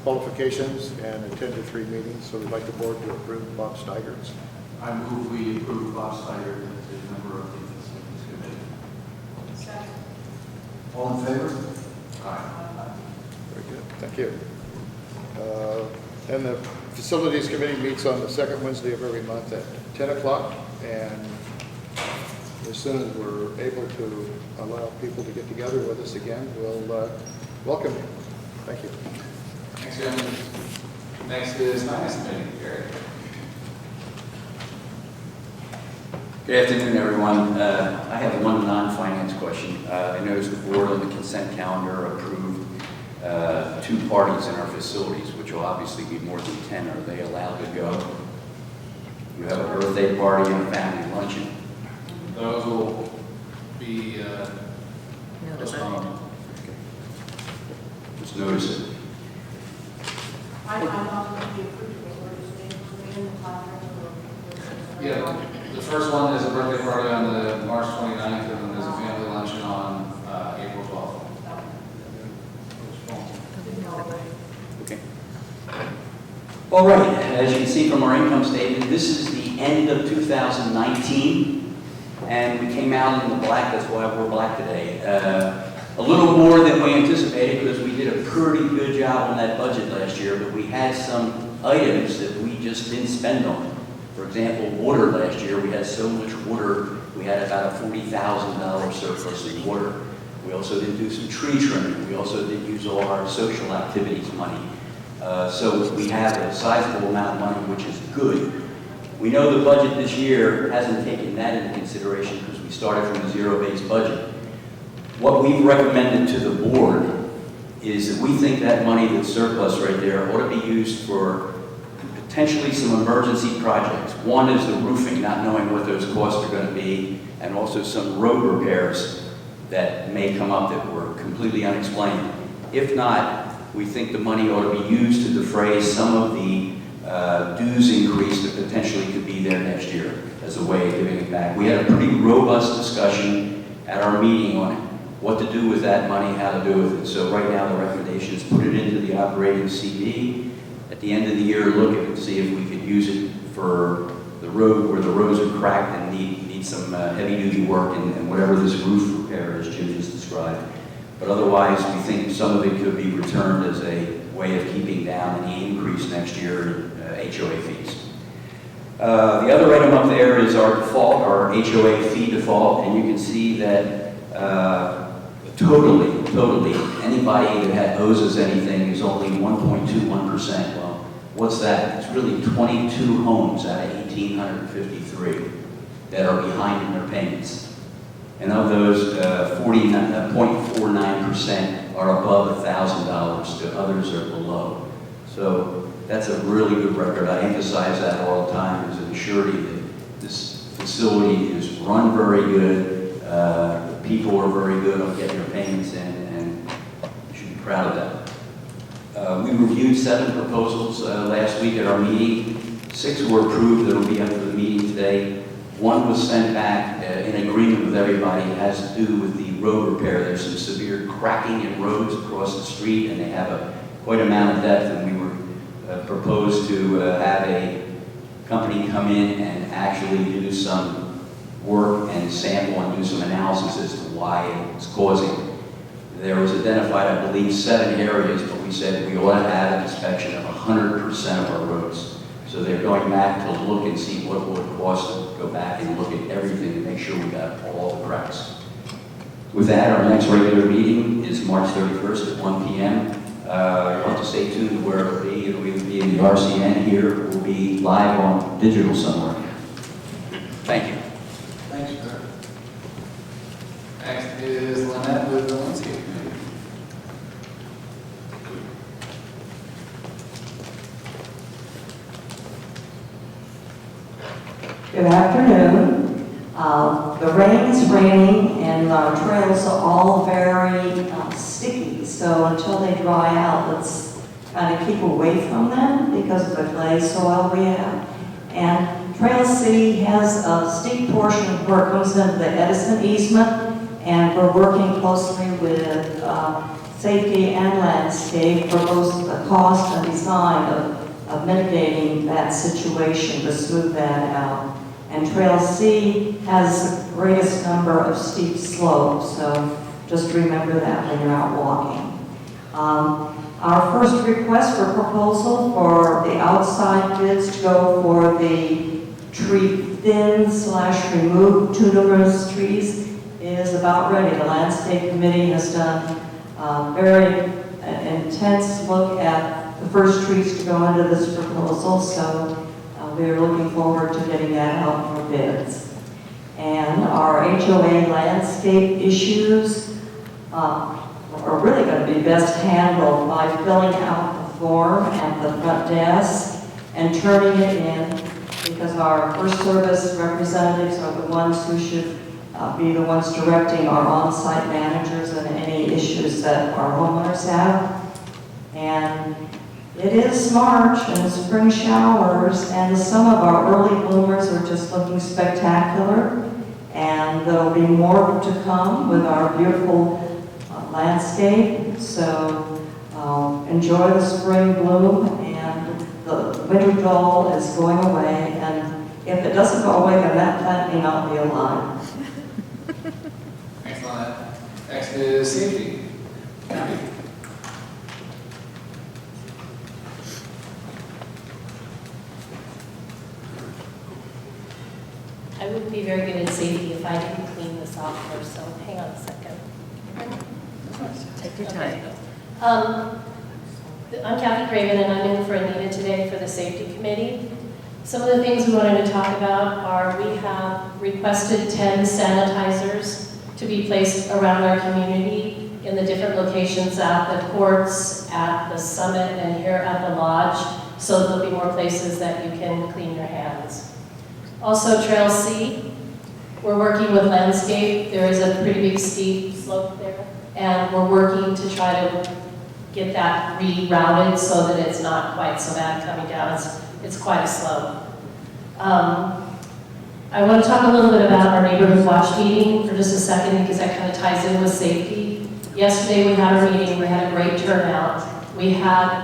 qualifications and attended 3 meetings, so we'd like the board to approve Bob Steigertz. I move we approve Bob Steigertz as a member of the Facilities Committee. Second. All in favor? Aye. Very good, thank you. And the Facilities Committee meets on the second Wednesday of every month at 10 o'clock, and as soon as we're able to allow people to get together with us again, we'll welcome you. Thank you. Thanks, gentlemen. Next is Finance Committee. Gary. Good afternoon, everyone. I have one non-finance question. I noticed the board on the consent calendar approved 2 parties in our facilities, which will obviously be more than 10. Are they allowed to go? You have a birthday party and a family luncheon. Those will be postponed. Just notice it. I'm not going to be approved, we're just in the contract. Yeah, the first one is a birthday party on the March 29th, and then there's a family luncheon on April 12th. Okay. All right, as you can see from our income statement, this is the end of 2019, and we came out in the black. That's why we're black today. A little more than we anticipated because we did a pretty good job on that budget last year, but we had some items that we just didn't spend on. For example, water last year, we had so much water, we had about a $40,000 surplus in water. We also did do some tree trimming. We also did use all our social activities money. So we have a sizable amount of money, which is good. We know the budget this year hasn't taken that into consideration because we started from a zero-based budget. What we've recommended to the board is that we think that money that's surplus right there ought to be used for potentially some emergency projects. One is the roofing, not knowing what those costs are going to be, and also some road repairs that may come up that were completely unexplained. If not, we think the money ought to be used to defray some of the dues increase that potentially could be there next year as a way of giving it back. We had a pretty robust discussion at our meeting on it, what to do with that money, how to do with it. So right now the recommendation is put it into the operating CD. At the end of the year, look at it and see if we could use it for the road where the roads are cracked and need some heavy-duty work and whatever this roof repair, as Jim just described. But otherwise, we think some of it could be returned as a way of keeping down any increase next year in HOA fees. The other item up there is our default, our HOA fee default, and you can see that totally, anybody that owes us anything is only 1.21%. Well, what's that? It's really 22 homes out of 1,853 that are behind in their payments. And of those, 0.49% are above $1,000, the others are below. So that's a really good record. I emphasize that all the time as a surety that this facility is run very good. The people are very good on getting their payments in, and you should be proud of that. We reviewed 7 proposals last week at our meeting. 6 were approved that will be up for the meeting today. 1 was sent back in agreement with everybody. It has to do with the road repair. There's some severe cracking in roads across the street, and they have quite amount of depth, and we were proposed to have a company come in and actually do some work and sample and do some analysis as to why it's causing. There was identified, I believe, 7 areas, but we said we ought to have an inspection of 100% of our roads. So they're going back to look and see what it would cost to go back and look at everything to make sure we got all the cracks. With that, our next regular meeting is March 31st at 1 p.m. You'll have to stay tuned to where it'll be. It'll either be in the RCN here, or we'll be live on digital somewhere. Thank you. Thanks, sir. Next is Lynette with the Landscape Committee. Good afternoon. The rain is raining and our trails are all very sticky, so until they dry out, let's kind of keep away from them because of the clay soil we have. And Trail C has a steep portion of work comes into the Edison easement, and we're working closely with safety and landscape for both the cost and design of mitigating that situation to smooth that out. And Trail C has the greatest number of steep slopes, so just remember that when you're out walking. Our first request for proposal for the outside bids to go for the tree thin/remove tuberous trees is about ready. The Landscape Committee has done a very intense look at the first trees to go into this proposal, so we're looking forward to getting that out for bids. And our HOA landscape issues are really going to be best handled by filling out the form at the front desk and turning it in, because our First Service representatives are the ones who should be the ones directing our on-site managers and any issues that our homeowners have. And it is March and spring showers, and some of our early bloomers are just looking spectacular. And there'll be more to come with our beautiful landscape. So enjoy the spring bloom, and the winter dull is going away. And if it doesn't go away, then that plant may not be alive. Excellent. Next is safety. I would be very good at safety if I didn't clean this off first, so hang on a second. Take your time. I'm Kathy Craven, and I'm in for Anita today for the Safety Committee. Some of the things we wanted to talk about are we have requested 10 sanitizers to be placed around our community in the different locations at the courts, at the summit, and here at the lodge, so there'll be more places that you can clean your hands. Also, Trail C, we're working with landscape. There is a pretty big steep slope there, and we're working to try to get that rerouted so that it's not quite so bad coming down. It's quite a slope. I want to talk a little bit about our neighborhood watch meeting for just a second, because that kind of ties in with safety. Yesterday we had our meeting. We had a great turnout. We had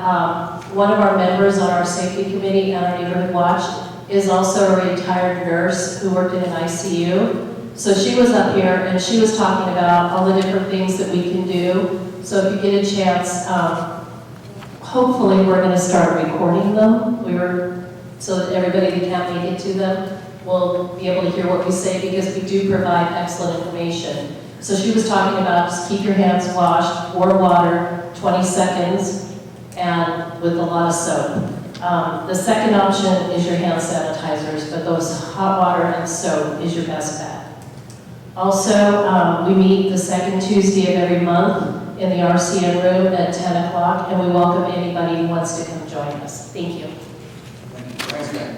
one of our members on our safety committee and our neighborhood watch is also a retired nurse who worked in an ICU. So she was up here and she was talking about all the different things that we can do. So if you get a chance, hopefully we're going to start recording them. So that everybody that can't make it to them will be able to hear what we say, because we do provide excellent information. So she was talking about just keep your hands washed, warm water, 20 seconds, and with a lot of soap. The second option is your hand sanitizers, but those hot water and soap is your best bet. Also, we meet the second Tuesday of every month in the RCN room at 10 o'clock, and we welcome anybody who wants to come join us. Thank you. Thanks, Ben.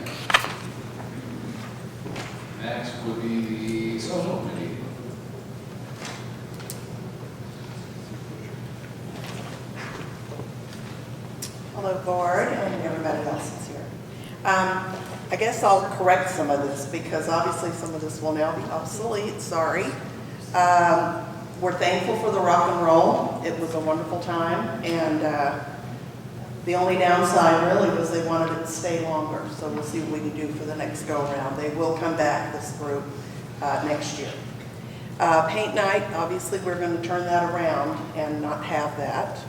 Next would be the social committee. Hello, board, and everybody else is here. I guess I'll correct some of this, because obviously some of this will now be obsolete, sorry. We're thankful for the rock and roll. It was a wonderful time, and the only downside really was they wanted it to stay longer, so we'll see what we can do for the next go-around. They will come back, this group, next year. Paint night, obviously we're going to turn that around and not have that.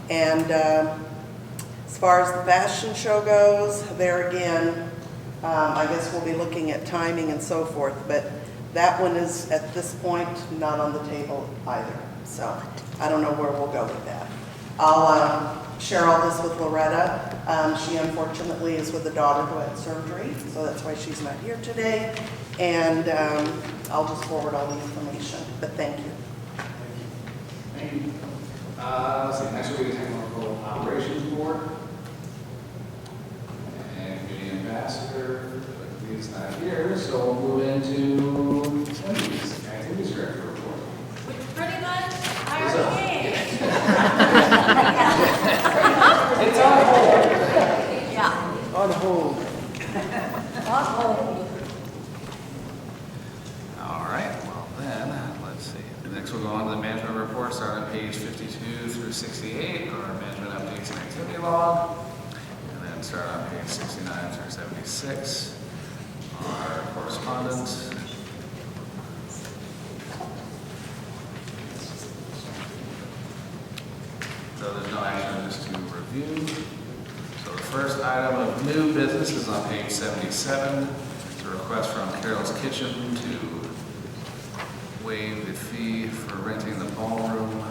And as far as the fashion show goes, there again, I guess we'll be looking at timing and so forth, but that one is, at this point, not on the table either. So I don't know where we'll go with that. I'll share all this with Loretta. She unfortunately is with a daughter who had surgery, so that's why she's not here today. And I'll just forward all the information, but thank you. Thank you. Let's see, next week is Technical Operations Board. And Community Ambassador, but he's not here, so we'll move into Activities Director report. Pretty much, I What's already up? did. It's on hold. Yeah. On hold. On hold. All right, well then, let's see. Next we'll go on to the management report, starting on page 52 through 68, our management updates and activity log. And then start on page 69 through 76, our correspondence. So there's no action on this to review. So the first item of new business is on page 77. It's a request from Carol's Kitchen to waive the fee for renting the ballroom.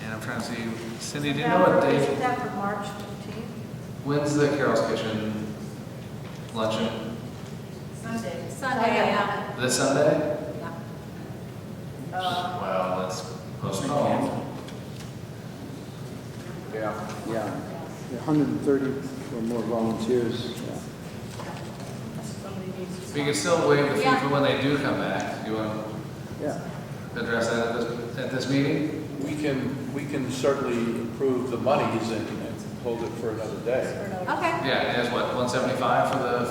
And I'm trying to see, Cindy, do you know what date? Isn't that for March 15th? When's the Carol's Kitchen luncheon? Sunday. Sunday, yeah. This Sunday? Uh, Well, let's postpone. Yeah. 130 or more volunteers. somebody needs to. We can still waive the fee Yeah. for when they do come back. Do you want Yeah. to address that at this meeting? We can certainly approve the monies and hold it for another day. Okay, Yeah, it is what, 175 for their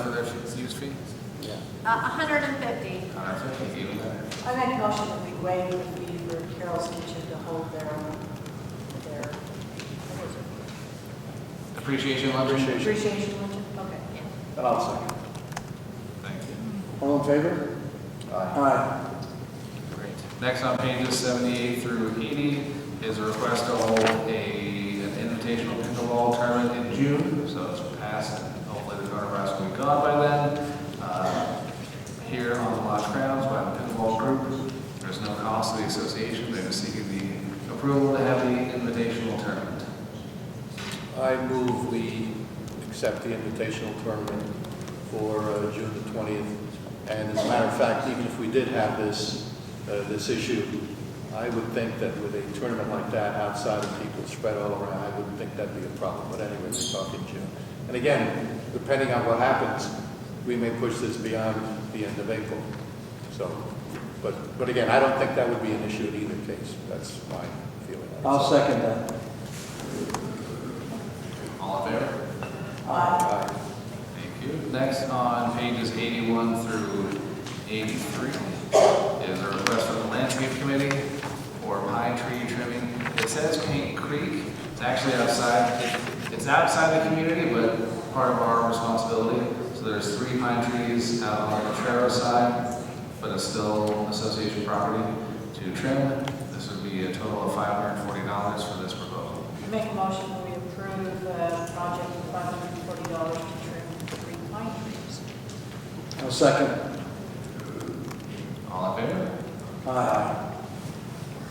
use fee? 150. 150, even better. I make a motion that we waive the fee for Carol's Kitchen to hold their, what was it? Appreciation luncheon? Appreciation luncheon, okay. And I'll second. Thank you. All in favor? Aye. Great. Next on pages 78 through 80 is a request to hold an invitational pickleball tournament in June. So it's passed, and hopefully the coronavirus will be gone by then. Here on the lodge grounds by the pickleball group. There's no cost to the association. They're just seeking the approval to have the invitational tournament. I move we accept the invitational tournament for June the 20th. And as a matter of fact, even if we did have this issue, I would think that with a tournament like that outside of people spread all around, I wouldn't think that'd be a problem. But anyway, we're talking June. And again, depending on what happens, we may push this beyond the end of April. So, but again, I don't think that would be an issue in either case. That's my feeling. I'll second that. All in favor? Aye. Thank you. Next on pages 81 through 83 is a request from the Landscape Committee for pine tree trimming. It says Paint Creek. It's actually outside. It's outside the community, but part of our responsibility. So there's 3 pine trees out on the Potrero side, but it's still association property to trim. This would be a total of $540 for this proposal. I make a motion that we approve the project of $540 to trim 3 pine trees. I'll second. All in favor? Aye.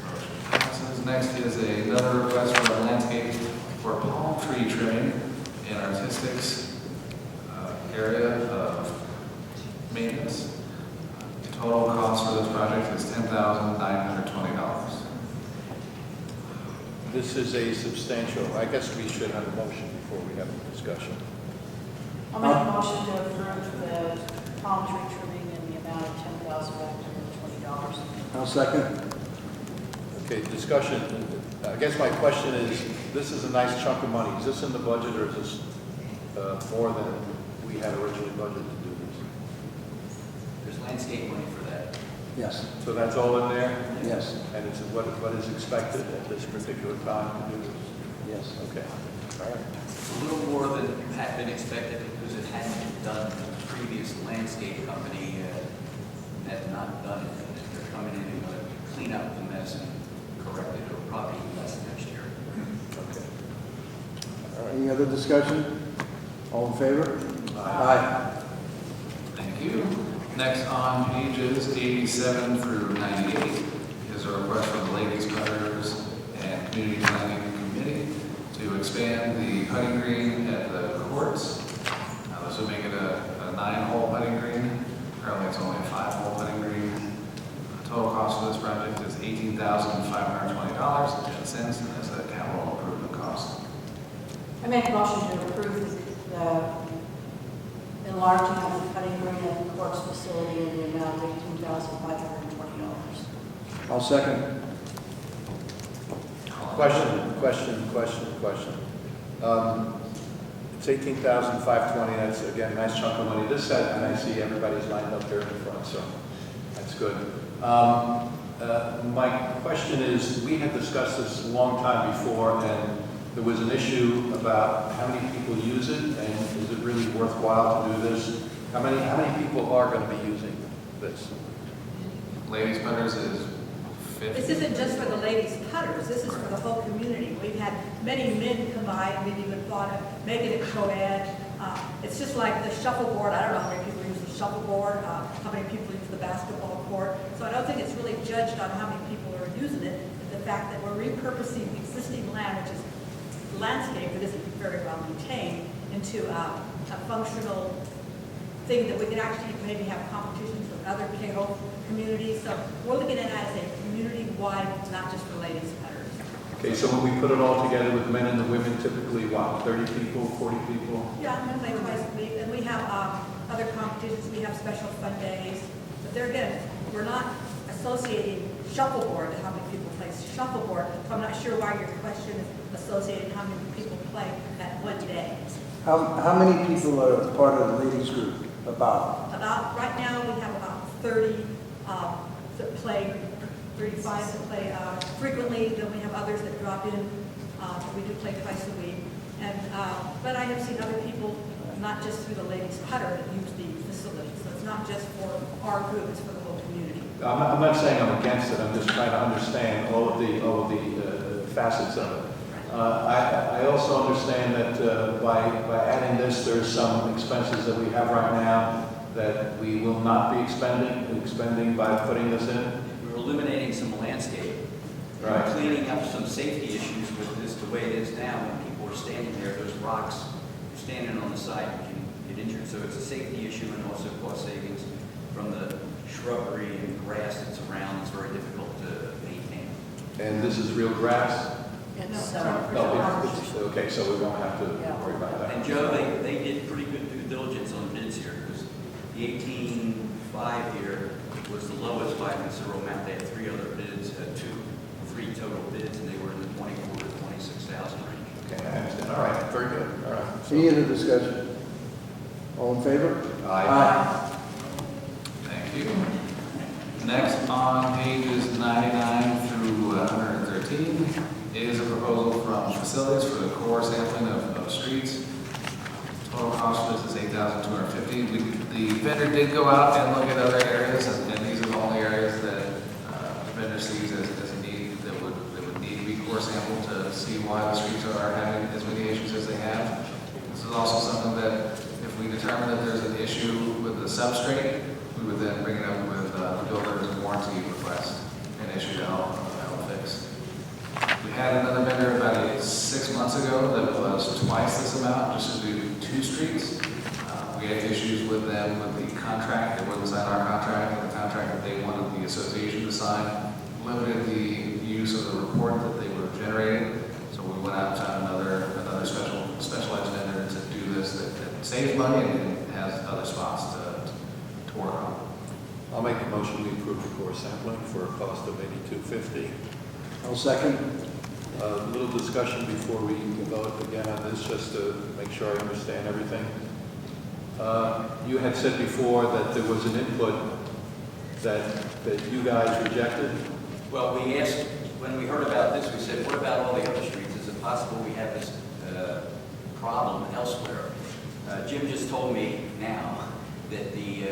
Motion passes. Next is another request for a landscape for palm tree trimming in Artistics area of maintenance. The total cost for this project is $10,920. This is a substantial, I guess we should have a motion before we have a discussion. I'll make a motion to approve the palm tree trimming in the amount of $10,920. I'll second. Okay, discussion. I guess my question is, this is a nice chunk of money. Is this in the budget or is this more than we had originally budgeted to do this? There's landscape money for that. Yes. So that's all in there? Yes. And it's what is expected at this particular time to do this? Yes. Okay. All right. A little more than had been expected because it hadn't been done. The previous landscape company had not done it. And they're coming in and going to clean up the mess and correct it. It'll probably be less next year. Okay. Any other discussion? All in favor? Aye. Thank you. Next on pages 87 through 98 is a request from the Ladies Cutters and Community Planning Committee to expand the putting green at the courts. This would make it a 9-hole putting green. Currently it's only a 5-hole putting green. The total cost of this project is $18,520.10, and that's a capital improvement cost. I make a motion to approve the enlarging of the cutting green at the courts facility in the amount of $18,520. I'll second. Question. It's $18,520. That's, again, a nice chunk of money. This set, and I see everybody's lined up there in the front, so that's good. My question is, we had discussed this a long time before, and there was an issue about how many people use it, and is it really worthwhile to do this? How many people are going to be using this? Ladies Cutters is 50. This isn't just for the ladies putters, this is for the whole community. We've had many men come by, and we've even thought of making it co-ed. It's just like the shuffleboard. I don't know how many people use the shuffleboard, how many people use the basketball court. So I don't think it's really judged on how many people are using it. The fact that we're repurposing existing land, which is landscape that isn't very well maintained, into a functional thing that we can actually maybe have competitions with other K-Hope communities. So we're looking at it as a community-wide, not just for ladies putters. Okay, so when we put it all together with men and the women, typically what, 30 people, 40 people? Yeah, I'm gonna play twice a week, and we have other competitions, we have special fun days. But there again, we're not associating shuffleboard to how many people play shuffleboard, so I'm not sure why your question is associating how many people play that one day. How many people are part of the ladies group? About? Right now, we have about 30 that play, 35 that play frequently, then we have others that drop in, but we do play twice a week. And, but I have seen other people, not just through the ladies putter, that use the facility. So it's not just for our group, it's for the whole community. I'm not saying I'm against it, I'm just trying to understand all of the facets of it. I also understand that by adding this, there's some expenses that we have right now that we will not be expending by putting this in. We're eliminating some landscape. Right. We're cleaning up some safety issues with this, the way it is now. When people are standing there, there's rocks, you're standing on the side, you can get injured. So it's a safety issue and also cost savings from the shrubbery and grass that's around. It's very difficult to maintain. And this is real grass? It's, Okay, so we won't have to worry about that. And Joe, they did pretty good due diligence on bids here, because the 18.5 here was the lowest by a considerable amount. They had three other bids, three total bids, and they were in the 24,000 to 26,000 range. Okay, I understand. All right, very good. All right. Any other discussion? All in favor? Aye. Thank you. Next on pages 99 through 113 is a proposal from facilities for the core sampling of streets. Total cost for this is $8,250. The vendor did go out and look at other areas, and these are the only areas that the vendor sees as a need that would need to be core sampled to see why the streets are having as many issues as they have. This is also something that if we determine that there's an issue with the substrate, we would then bring it up with the builder's warranty request and issue to help fix. We had another vendor about 6 months ago that was twice this amount just to do 2 streets. We had issues with them with the contract. They wouldn't sign our contract, and the contract that they wanted the association to sign limited the use of the report that they were generating. So we went out and found another specialized vendor to do this that saves money and has other spots to work on. I'll make a motion we approve the core sampling for a cost of $82.50. I'll second. A little discussion before we vote again on this, just to make sure I understand everything. You had said before that there was an input that you guys rejected. Well, we asked, when we heard about this, we said, what about all the other streets? Is it possible we have this problem elsewhere? Jim just told me now that the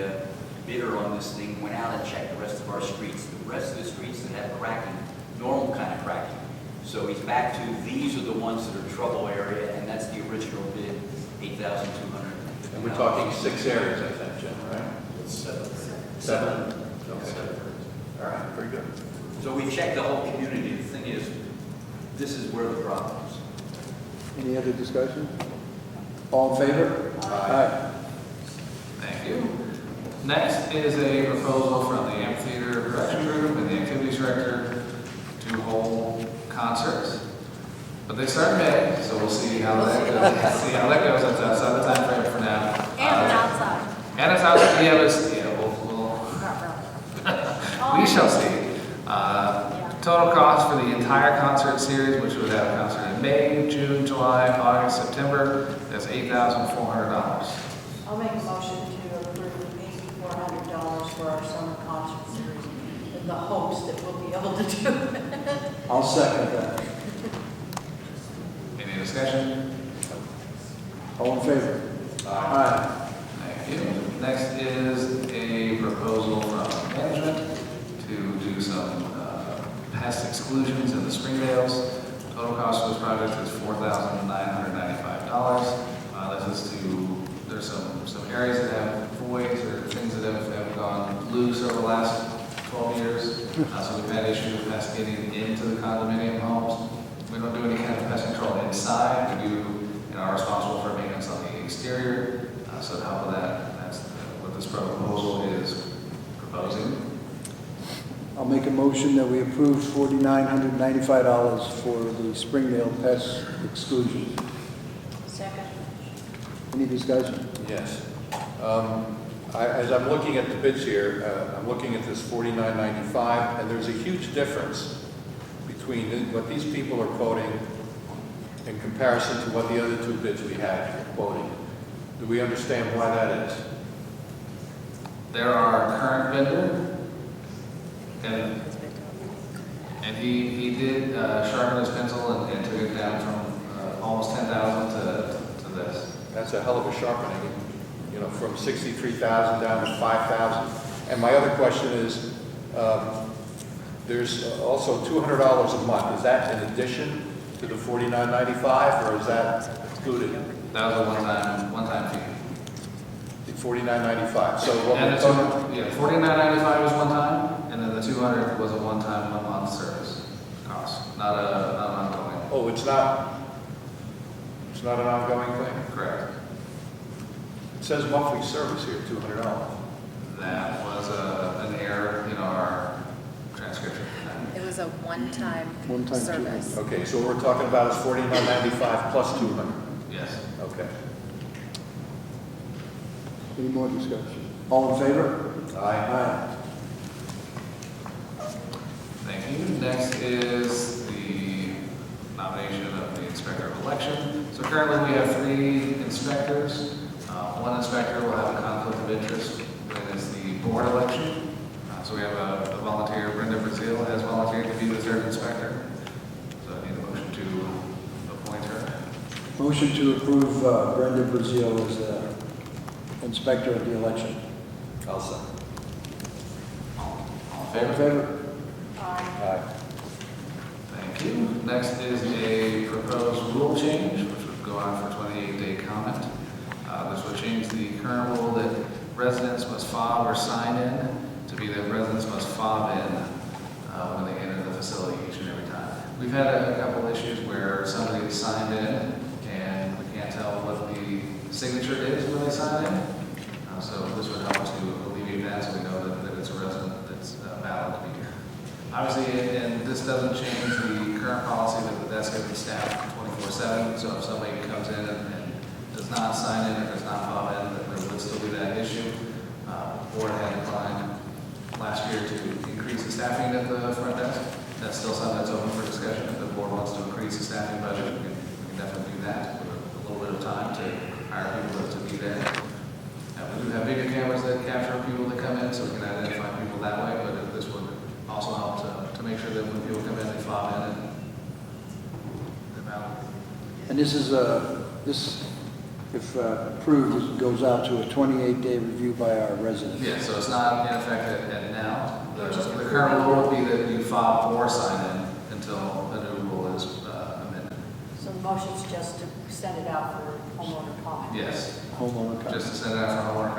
bidder on this thing went out and checked the rest of our streets. The rest of the streets that have cracking, normal kind of cracking. So he's back to, these are the ones that are trouble area, and that's the original bid, $8,200. And we're talking 6 areas, I think, Jim, right? 7. 7? Okay. All right, very good. So we checked the whole community. The thing is, this is where the problem is. Any other discussion? All in favor? Aye. Thank you. Next is a proposal from the amphitheater production group and the activities director to hold concerts. But they start in May, so we'll see how that goes. That's outside the time frame for now. And outside. And it's outside. Yeah, we shall see. Total cost for the entire concert series, which would have a concert in May, June, July, August, September, is $8,400. I'll make a motion to approve $8,400 for our summer concert series in the hopes that we'll be able to do it. I'll second that. Any discussion? All in favor? Aye. Thank you. Next is a proposal from management to do some pest exclusions in the Springdales. Total cost for this project is $4,995. This is there's some areas that have voids or things that have gone loose over the last 12 years. So we've had issues with pests getting into the condominium homes. We don't do any kind of pest control inside. We do, are responsible for maintenance on the exterior. So to help with that, that's this proposal is proposing. I'll make a motion that we approve $4,995 for the Springdale pest exclusion. Second. Any discussion? Yes. As I'm looking at the bids here, I'm looking at this $49.95, and there's a huge difference between what these people are quoting in comparison to what the other two bids we had are quoting. Do we understand why that is? They're our current vendor, and he did sharpen his pencil and took it down from almost 10,000 to this. That's a hell of a sharpening, you know, from 63,000 down to 5,000. And my other question is, there's also $200 a month. Is that in addition to the $49.95, or is that included? That was a one-time fee. The $49.95. So what And we're the talking, yeah, $49.95 was one time, and then the $200 was a one-time, one-month service cost, not an ongoing. oh, it's not an ongoing thing? Correct. It says monthly service here, $200. That was an error in our transcription. It was a one-time One-time service. Okay, so what we're talking about is $49.95 plus 200. Yes. Okay. Any more discussion? All in favor? Aye. Thank you. Next is the nomination of the inspector of election. So currently we have 3 inspectors. One inspector will have a conflict of interest when it's the board election. So we have a volunteer, Brenda Brazil, has volunteered to be the 3rd inspector. So I need a motion to appoint her. Motion to approve Brenda Brazil as the inspector of the election. I'll second. All All in in favor? favor? Aye. Thank you. Next is a proposed rule change, which would go on for 28-day comment. This would change the current rule that residents must fob or sign in to be that residents must fob in when they enter the facility each and every time. We've had a couple issues where somebody signed in and we can't tell what the signature is when they sign in. So this would help to alleviate that, so we know that it's a resident that's valid to be here. Obviously, and this doesn't change the current policy that the desk has been staffed 24/7. So if somebody comes in and does not sign in or does not fob in, then there would still be that issue. The board had declined last year to increase the staffing at the front desk. That's still something that's open for discussion. If the board wants to increase the staffing budget, we can definitely do that with a little bit of time to hire people to be there. We do have video cameras that capture people that come in, so we can identify people that way, but this would also help to make sure that when people come in, they fob in and they're valid. And this is if approved, this goes out to a 28-day review by our residents. Yeah, so it's not in effect at now. The current rule would be that you fob or sign in until a new rule is amended. So the motion's just to send it out for homeowner comment. Yes, Homeowner comment. just to send it out for homeowner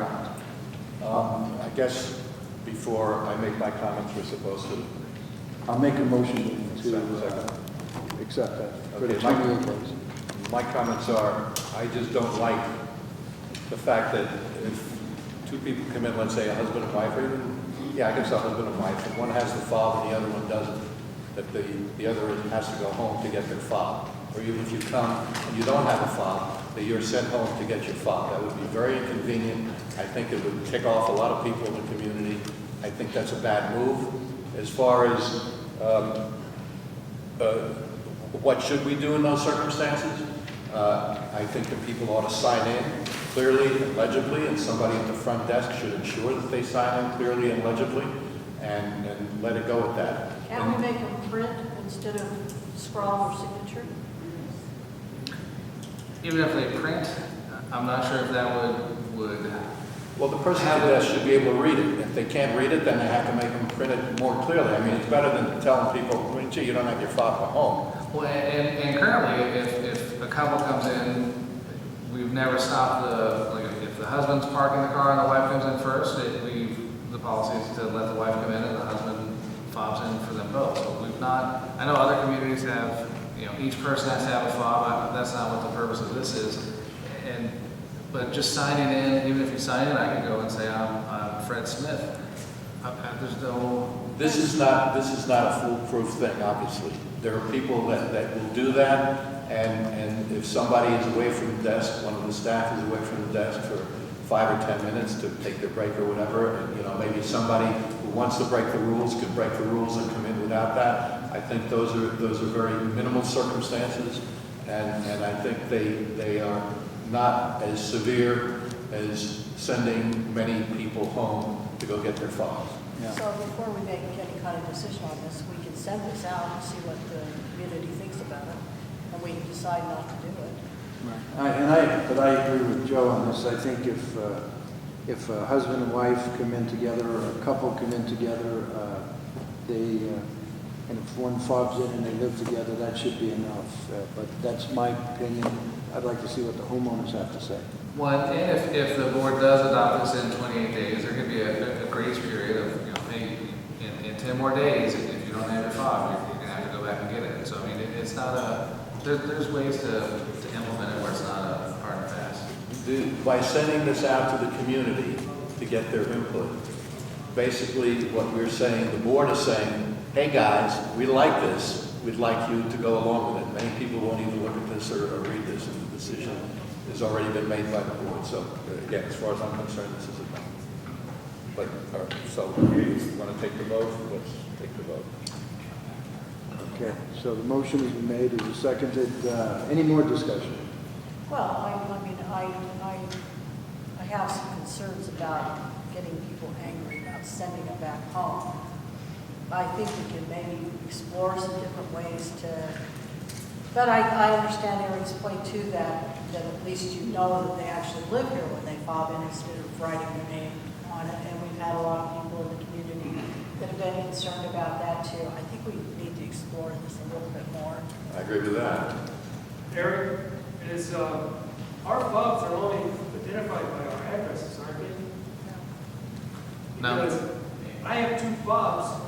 comment. I guess before I make my comments, we're supposed to. I'll make a motion to accept that for the Okay, 28 days. My comments are, I just don't like the fact that if 2 people come in, let's say a husband and wife, or even, I guess a husband and wife, and one has the fob and the other one doesn't, that the other has to go home to get their fob. Or even if you come and you don't have a fob, that you're sent home to get your fob. That would be very inconvenient. I think it would tick off a lot of people in the community. I think that's a bad move. As far as what should we do in those circumstances? I think that people ought to sign in clearly and legibly, and somebody at the front desk should ensure that they sign in clearly and legibly, and let it go at that. Can't we make them print instead of scrawl or signature? Even if they print, I'm not sure if that would. Well, the person at the desk should be able to read it. If they can't read it, then they have to make them print it more clearly. I mean, it's better than telling people, well, gee, you don't have your fob at home. Well, and currently, if a couple comes in, we've never stopped if the husband's parking the car and the wife comes in first, the policy is to let the wife come in and the husband fobs in for them both. So we've not, I know other communities have, each person has to have a fob. That's not what the purpose of this is. but just signing in, even if you sign in, I can go and say, I'm Fred Smith. There's no... This is not a foolproof thing, obviously. There are people that will do that, and if somebody is away from the desk, one of the staff is away from the desk for 5 or 10 minutes to take their break or whatever, and, you know, maybe somebody who wants to break the rules could break the rules and come in without that. I think those are very minimal circumstances, and I think they are not as severe as sending many people home to go get their files. So before we make any kind of decision on this, we can send this out and see what the community thinks about it, and we can decide not to do it. But I agree with Joe on this. I think if a husband and wife come in together, or a couple come in together, and if one fobs in and they live together, that should be enough. But that's my opinion. I'd like to see what the homeowners have to say. One, and if the board does adopt this in 28 days, there could be a grace period of, you know, maybe in 10 more days, if you don't have your fob, you're going to have to go back and get it. So, I mean, it's not there's ways to implement it where it's not a hard and fast. By sending this out to the community to get their input, basically what we're saying, the board is saying, hey guys, we like this, we'd like you to go along with it. Many people won't even look at this or read this, and the decision has already been made by the board. So again, as far as I'm concerned, this is a no. But, so if you want to take the vote, let's take the vote. Okay, so the motion has been made, it is seconded. Any more discussion? Well, I mean, I have some concerns about getting people angry about sending them back home. I think we can maybe explore some different ways to, but I understand Eric's point too, that at least you know that they actually live here when they fob in instead of writing their name on it. And we've had a lot of people in the community that have been concerned about that too. I think we need to explore this a little bit more. I agree with that. Eric, is our fobs are only identified by our addresses, aren't they? No. Because I have 2 fobs.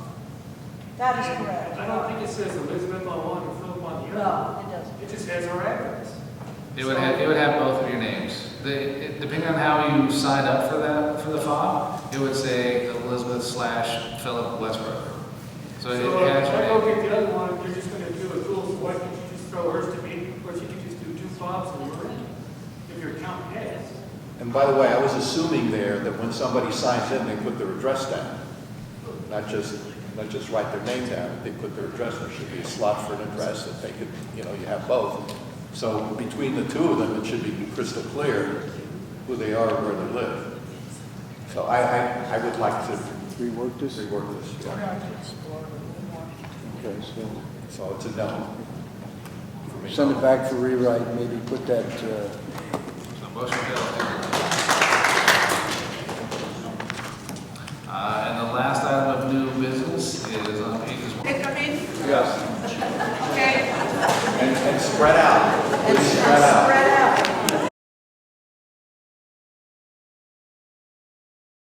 That is correct. I don't think it says Elizabeth on one and Philip on the other. No, it doesn't. It just has our address. It would have both of your names. Depending on how you sign up for the fob, it would say Elizabeth/Philip Westbrook. So it has if your I go name. get the other one, you're just going to do a dual, so why can't you just throw hers to me, or you can just do 2 fobs and we're in, if your account has. And by the way, I was assuming there that when somebody signs in, they put their address down. Not just write their name down, they put their address. There should be a slot for an address that they could, you know, you have both. So between the 2 of them, it should be crystal clear who they are and where they live. So I would like to rework this. Yeah. Okay, So it's a no. send it back for rewrite, maybe put that, Motion fails. And the last item of new business is on pages 1. Hey, come in. Yes. Okay. And spread out. Please spread out. Spread